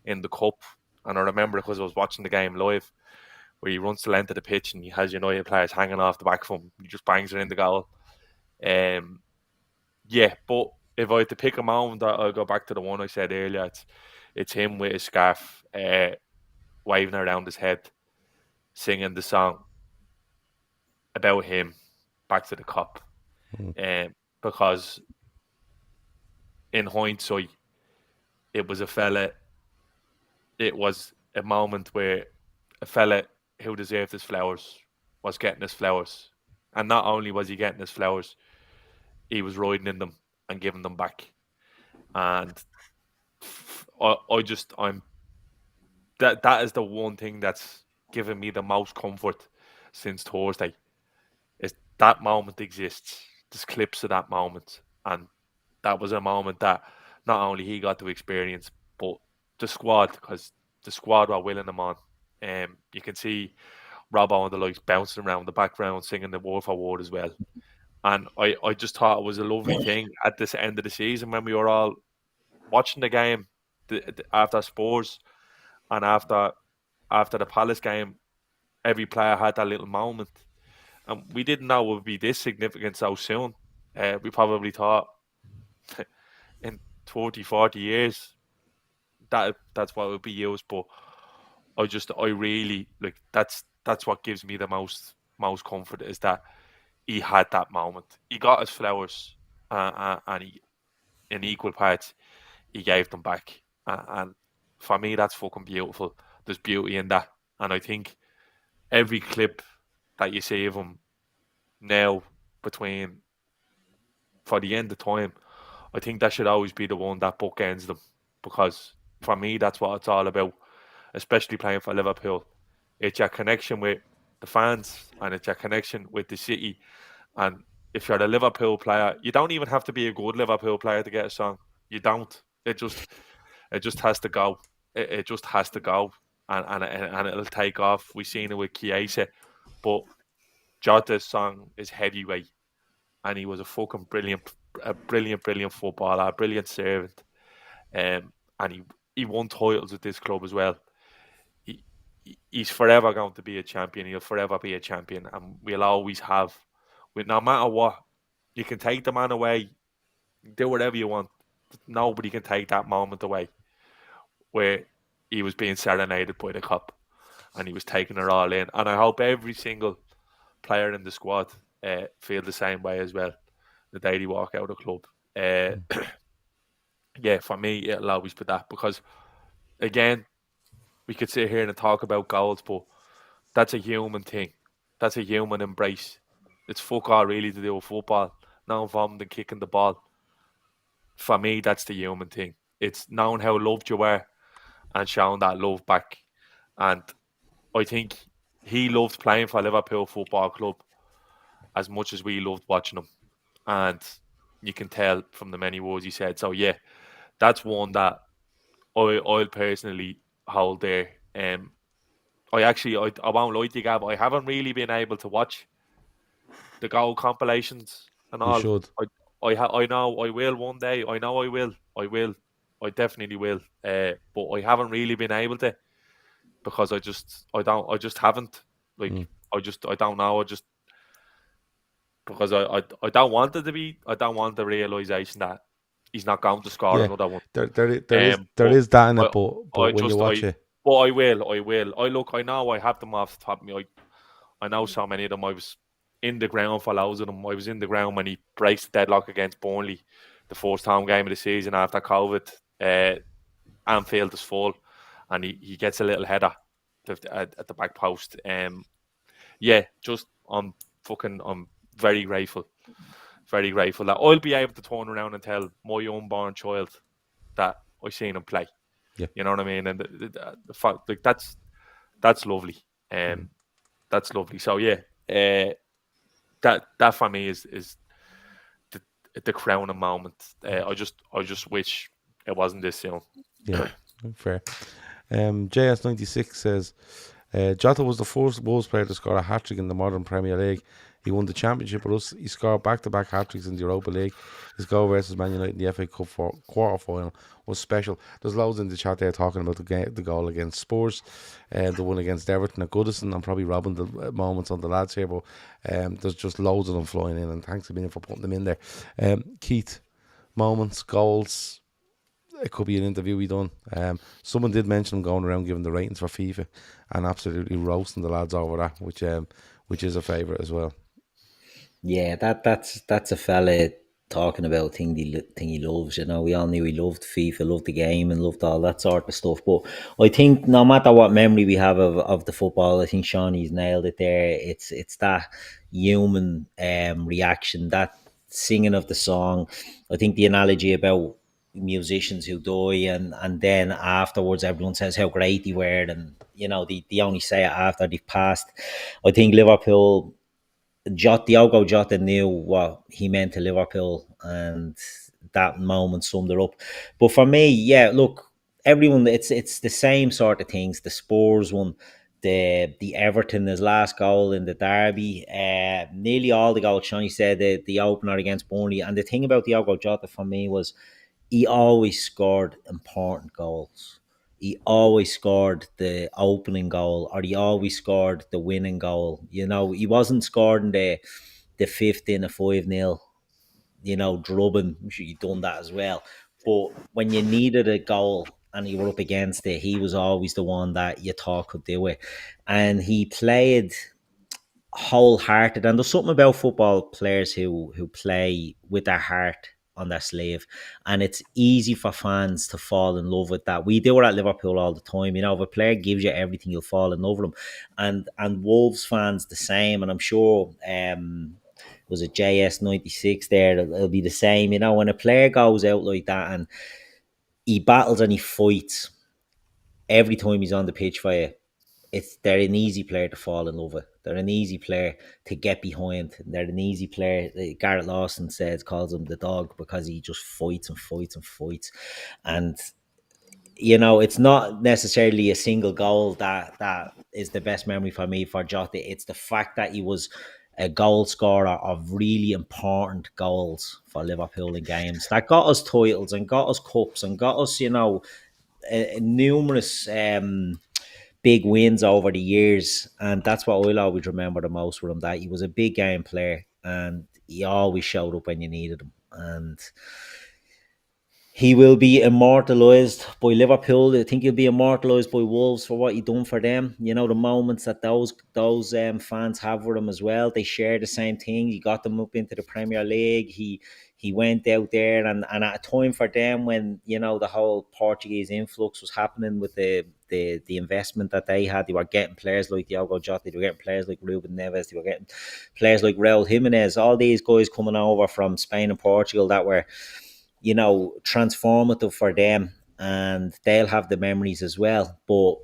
in the cup, and I remember because I was watching the game live, where he runs the length of the pitch and he has United players hanging off the back of him. He just bangs it in the goal. But if I had to pick a moment, I'll go back to the one I said earlier. It's him with his scarf waving around his head, singing the song about him, Back to the Cop. Because in hindsight, it was a moment where a fella who deserved his flowers was getting his flowers. And not only was he getting his flowers, he was riding in them and giving them back. And that is the one thing that's given me the most comfort since Thursday. Is that moment exists. There's clips of that moment, and that was a moment that not only he got to experience, but the squad, because the squad were willing him on. You can see Robbo and the likes bouncing around the background, singing the word for word as well. And I just thought it was a lovely thing at this end of the season when we were all watching the game after Spurs and after the Palace game. Every player had that little moment. And we didn't know it would be this significant so soon. We probably thought in 30, 40 years that's what would be used. But I really like that's what gives me the most comfort is that he had that moment. He got his flowers, and he, in equal parts, he gave them back. And for me, that's fucking beautiful. There's beauty in that, and I think every clip that you see of him now for the end of time, I think that should always be the one that bookends them, because for me that's what it's all about, especially playing for Liverpool. It's your connection with the fans and it's your connection with the city. And if you're a Liverpool player, you don't even have to be a good Liverpool player to get a song. You don't. It just has to go. It just has to go, and it'll take off. We've seen it with Chiesa, but Jota's song is heavyweight, and he was a fucking brilliant footballer, a brilliant servant, and he won titles with this club as well. He's forever going to be a champion. He'll forever be a champion, and we'll always have. No matter what, you can take the man away, do whatever you want. Nobody can take that moment away where he was being serenaded by the cop and he was taking it all in. And I hope every single player in the squad feel the same way as well the day they walk out of the club. For me, it'll always be that, because again, we could sit here and talk about goals, but that's a human thing. That's a human embrace. It's fuck all really to do with football. No involvement in kicking the ball. For me, that's the human thing. It's knowing how loved you were and showing that love back. And I think he loved playing for Liverpool Football Club as much as we loved watching him. And you can tell from the many words he said. So, yeah, that's one that I'll personally hold there. I won't lie to you, Gav, I haven't really been able to watch the goal compilations and You all. should. I know I will one day. I know I will. I will. I definitely will. But I haven't really been able to because I just haven't. Like I don't know. I just because I don't want it to be. I don't want the realization that he's not going to score Yeah, another one. there But is that in I it, but I when you just watch it, but I will. I know I have them off the top of me. I know so many of them. I was in the ground for loads of them. I was in the ground when he breaks the deadlock against Burnley, the first home game of the season after COVID. Anfield is full, and he gets a little header at the back post. Yeah, just I'm very grateful that I'll be able to turn around and tell my unborn child that I seen him play. yeah, You know what I mean? And the fact like that's lovely. That's lovely. So yeah, that for me is the the crowning moment. I just wish it wasn't this soon. yeah, fair. JS96 says Jota was the first Wolves player to score a hat-trick in the modern Premier League. He won the Championship with us. He scored back-to-back hat-tricks in the Europa League. His goal versus Man United in the FA Cup for quarter-final was special. There's loads in the chat there talking about the goal against Spurs, the one against Everton at Goodison. I'm probably robbing the moments on the lads here, but there's just loads of them flying in, and thanks a million for putting them in there. Keith, moments, goals. It could be an interview we done. Someone did mention him going around giving the ratings for FIFA and absolutely roasting the lads over that, which is a favourite as well. Yeah, that's a fella talking about thing he loves. You know, we all knew he loved FIFA, loved the game, and loved all that sort of stuff. But I think no matter what memory we have of the football, I think Seany's nailed it there. It's that human reaction, that singing of the song. I think the analogy about musicians who die and then afterwards everyone says how great they were, and you know they only say it after they've passed. I think Liverpool. Diogo Jota knew what he meant to Liverpool, and that moment summed it up. But for me, yeah, look, everyone, it's the same sort of things. The Spurs one, the Everton, his last goal in the derby, nearly all the goals. Shawnee said the opener against Burnley, and the thing about Diogo Jota for me was he always scored important goals. He always scored the opening goal, or he always scored the winning goal. You know, he wasn't scoring the fifth in a 5-0, you know, drubbing. I'm sure you've done that as well. But when you needed a goal and you were up against it, he was always the one that you thought could do it. And he played wholehearted. And there's something about football players who play with their heart on their sleeve, and it's easy for fans to fall in love with that. We do it at Liverpool all the time. You know, if a player gives you everything, you'll fall in love with them. And Wolves fans the same. And I'm sure was it JS96 there? It'll be the same. You know, when a player goes out like that and he battles and he fights every time he's on the pitch for you, they're an easy player to fall in love with. They're an easy player to get behind. They're an easy player. Garrett Lawson calls him the dog because he just fights and fights and fights. And you know, it's not necessarily a single goal that is the best memory for me for Jota. It's the fact that he was a goal scorer of really important goals for Liverpool in games that got us titles and got us cups and got us, you know, numerous big wins over the years, and that's what I'll always remember the most with him. That he was a big game player, and he always showed up when you needed him. And he will be immortalised by Liverpool. I think he'll be immortalised by Wolves for what he done for them. You know, the moments that those fans have with him as well. They share the same thing. He got them up into the Premier League. He went out there and at a time for them when, you know, the whole Portuguese influx was happening with the investment that they had. They were getting players like Diogo Jota. They were getting players like Ruben Neves. They were getting players like Raul Jimenez. All these guys coming over from Spain and Portugal that were, you know, transformative for them, and they'll have the memories as well. But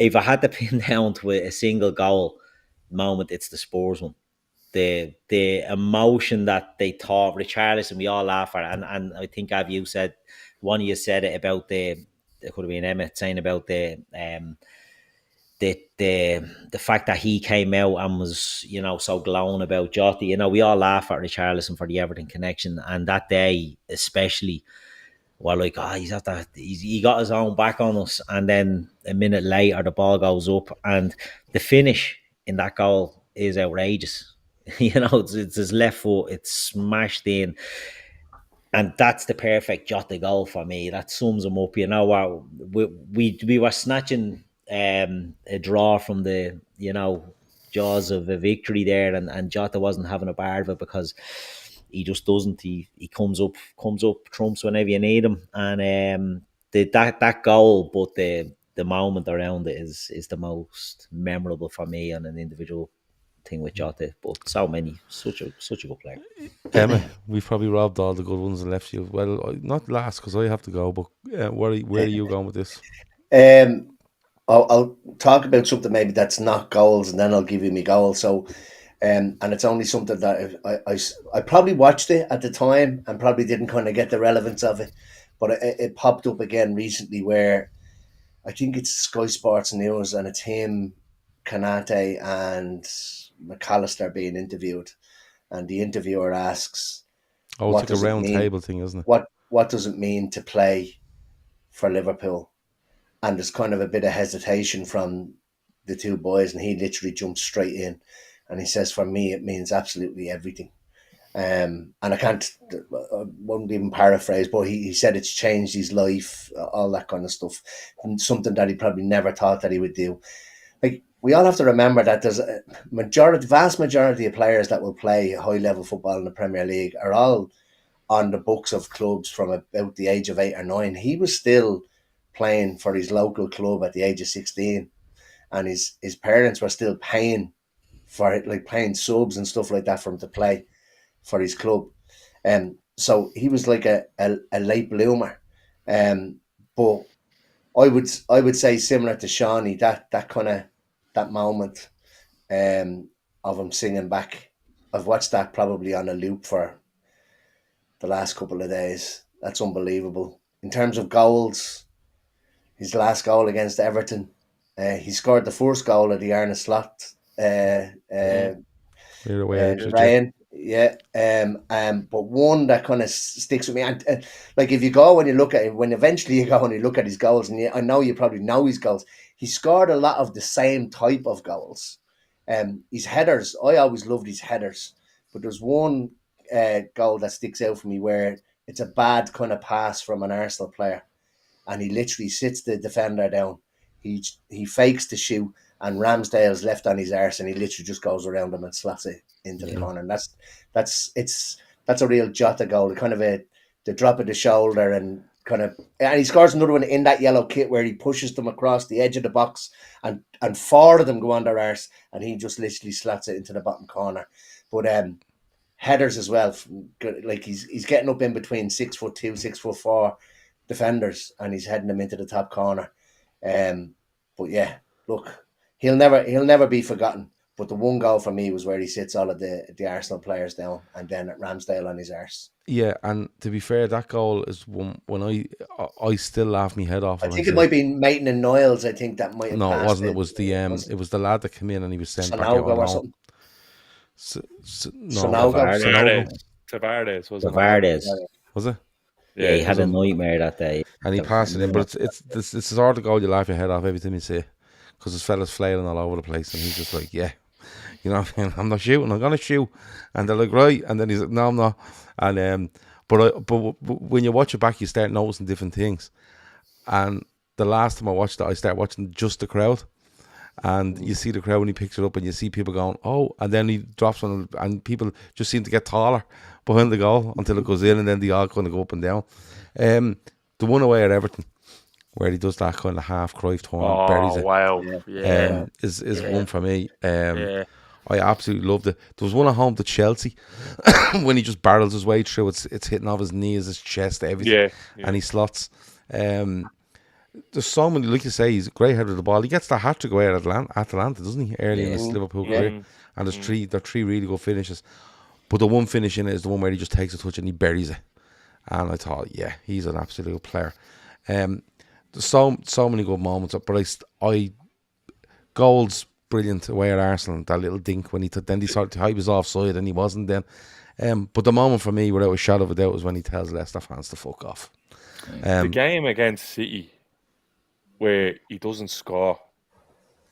if I had to pin down to a single goal moment, it's the Spurs one. The emotion that they thought Richarlison, we all laugh at, and I think you said, one of you said it about it could have been Emmet saying about the fact that he came out and was, you know, so glowing about Jota. You know, we all laugh at Richarlison for the Everton connection, and that day especially, we're like, he got his own back on us, and then a minute later the ball goes up, and the finish in that goal is outrageous. You know, it's his left foot, it's smashed in. And that's the perfect Jota goal for me. That sums him up. You know, we were snatching a draw from the, you know, jaws of a victory there, and Jota wasn't having a bar of it because he just doesn't. He comes up, trumps whenever you need him, and that goal, but the moment around it is the most memorable for me on an individual thing with Jota. But so many, such a good player. Emma, we've probably robbed all the good ones and left you. Well, not last because I have to go, but where are you going with this? I'll talk about something maybe that's not goals, and then I'll give you my goal. So, and it's only something that I probably watched it at the time and probably didn't kind of get the relevance of it, but it popped up again recently where I think it's Sky Sports News, and it's him, Kanate, and McAllister being interviewed, and the interviewer asks, Oh, it's like a round table thing, isn't it? What does it mean to play for Liverpool? And there's kind of a bit of hesitation from the two boys, and he literally jumps straight in, and he says, "For me, it means absolutely everything." And I won't even paraphrase, but he said it's changed his life, all that kind of stuff, and something that he probably never thought that he would do. Like, we all have to remember that there's a vast majority of players that will play high level football in the Premier League are all on the books of clubs from about the age of 8 or 9. He was still playing for his local club at the age of 16, and his parents were still paying for it, like paying subs and stuff like that for him to play for his club. So he was like a late bloomer. But I would say similar to Seany, that kind of that moment of him singing back. I've watched that probably on a loop for the last couple of days. That's unbelievable. In terms of goals, his last goal against Everton, he scored the first goal of the Arne Slot rain. Yeah. But one that kind of sticks with me, and like if you go and you look at it, when eventually you go and you look at his goals, and I know you probably know his goals, he scored a lot of the same type of goals. His headers, I always loved his headers, but there's one goal that sticks out for me where it's a bad kind of pass from an Arsenal player, and he literally sits the defender down. He fakes the shoot, and Ramsdale's left on his arse, and he literally just goes around him and slots it into the corner. And that's a real Jota goal. Kind of the drop of the shoulder, and he scores another one in that yellow kit where he pushes them across the edge of the box, and 4 of them go on their arse, and he just literally slots it into the bottom corner. But headers as well, like he's getting up in between 6'2", 6'4" defenders, and he's heading them into the top corner. But yeah, look, he'll never be forgotten. But the one goal for me was where he sits all of the Arsenal players down, and then at Ramsdale on his arse. Yeah, and to be fair, that goal is one when I still laugh my head off. I think it might be Maitland and Niles. I think that might have No, it wasn't. It was it was the lad that came in and he was sent back out on loan. Tavares, wasn't Tavares. Was it? Yeah, he had a nightmare that day. And he passed it in, but this is sort of goal you laugh your head off every time you see it, because this fella's flailing all over the place, and he's just like, yeah, you know what I mean? I'm not shooting, I'm gonna shoot, and they're like, right, and then he's like, no, I'm not, and but when you watch it back, you start noticing different things, and the last time I watched it, I started watching just the crowd, and you see the crowd when he picks it up, and you see people going, oh, and then he drops one, and people just seem to get taller behind the goal until it goes in, and then they all kind of go up and down. The one away at Everton, where he does that kind of half Cruyff turn, buries it. Wow, is one for me. I absolutely loved it. There was one at home to Chelsea when he just barrels his way through. It's hitting off his knees, his chest, everything, and he slots. there's so many, like you say, he's a great header of the ball. He gets the hat trick away at Atalanta, doesn't he? Early in his Liverpool career, and there are three really good finishes. But the one finish in it is the one where he just takes a touch and he buries it. And I thought, yeah, he's an absolute player. There's so many good moments, but goals brilliant away at Arsenal. That little dink when then he started to hype his offside and he wasn't then. But the moment for me, without a shadow of a doubt, was when he tells Leicester fans to fuck off. The game against City, where he doesn't score,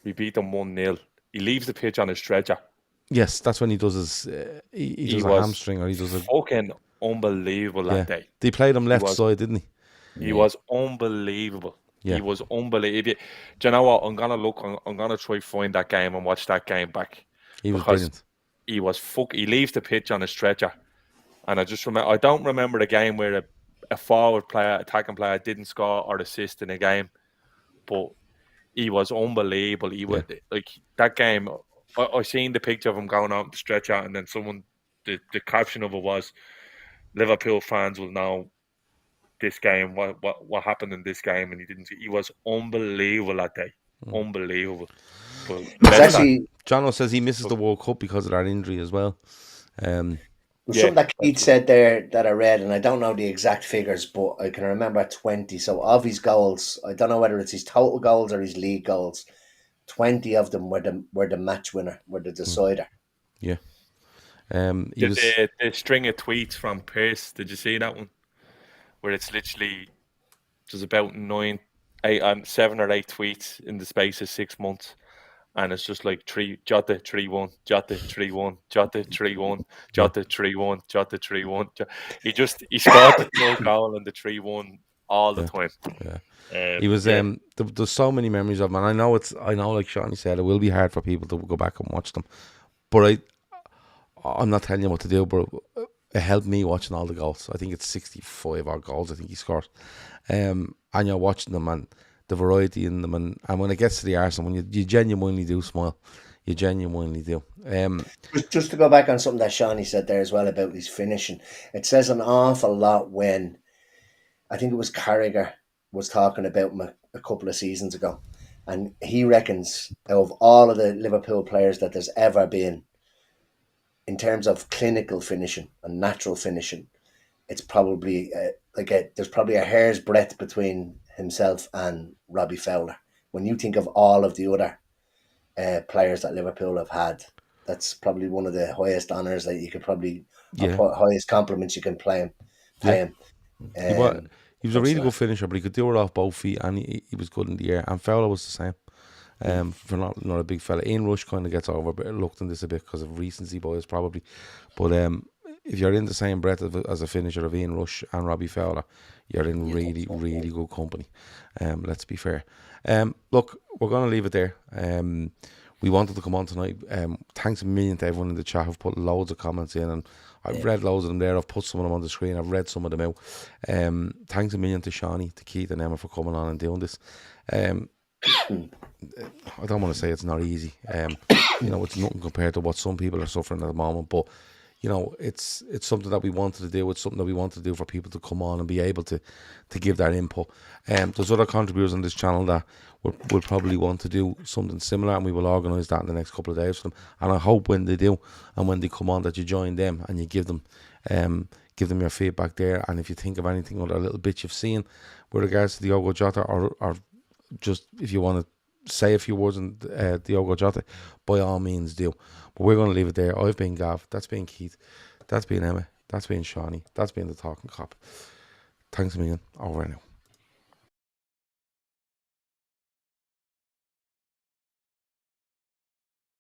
we beat them 1-0. He leaves the pitch on a stretcher. Yes, that's when he does his he does a hamstring, or he does a fucking unbelievable that day. They played him left side, didn't he? He was unbelievable. Yeah. He was unbelievable. Do you know what? I'm gonna try find that game and watch that game back. He was brilliant. He leaves the pitch on a stretcher, and I just remember. I don't remember the game where a forward player, attacking player, didn't score or assist in a game, but he was unbelievable. He was like that game. I seen the picture of him going on the stretcher, and then the caption of it was, "Liverpool fans will know this game, what happened in this game," and he was unbelievable that day. Unbelievable. But Jono says he misses the World Cup because of that injury as well. Something that Keith said there that I read, and I don't know the exact figures, but I can remember 20. So of his goals, I don't know whether it's his total goals or his league goals, 20 of them were the match winner, were the decider. Yeah. The string of tweets from Pierce, did you see that one? Where it's literally there's about 7 or 8 tweets in the space of 6 months, and it's just like Jota 3-1, Jota 3-1, Jota 3-1, Jota 3-1, Jota 3-1. He scored the third goal and the 3-1 all the time. Yeah. He was there's so many memories of him, and I know like Seany said, it will be hard for people to go back and watch them, but I'm not telling you what to do, but it helped me watching all the goals. I think it's 65 odd goals I think he scored. And you're watching them and the variety in them, and when it gets to the Arsenal, when you genuinely do smile. You genuinely do. Just to go back on something that Seany said there as well about his finishing, it says an awful lot when I think it was Carragher was talking about him a couple of seasons ago, and he reckons of all of the Liverpool players that there's ever been, in terms of clinical finishing and natural finishing, it's probably there's probably a hair's breadth between himself and Robbie Fowler. When you think of all of the other players that Liverpool have had, that's probably one of the highest honours that you could probably, highest compliments you can pay him. He was a really good finisher, but he could do it off both feet, and he was good in the air. And Fowler was the same. For not a big fella. Ian Rush kind of gets overlooked in this a bit because of recency bias probably, but if you're in the same breath as a finisher of Ian Rush and Robbie Fowler, you're in really good company. Let's be fair. Look, we're going to leave it there. We wanted to come on tonight. Thanks a million to everyone in the chat who've put loads of comments in, and I've read loads of them there. I've put some of them on the screen. I've read some of them out. Thanks a million to Seany, to Keith and Emma for coming on and doing this. I don't want to say it's not easy. It's nothing compared to what some people are suffering at the moment, but it's something that we wanted to do. It's something that we want to do for people to come on and be able to give that input. There's other contributors on this channel that will probably want to do something similar, and we will organise that in the next couple of days for them. And I hope when they do and when they come on that you join them and you give them your feedback there. And if you think of anything or a little bit you've seen with regards to Diogo Jota, or just if you want to say a few words on Diogo Jota, by all means do. But we're going to leave it there. I've been Gav. That's been Keith. That's been Emmet. That's been Seany. That's been the Talking Cop. Thanks a million. Over and out.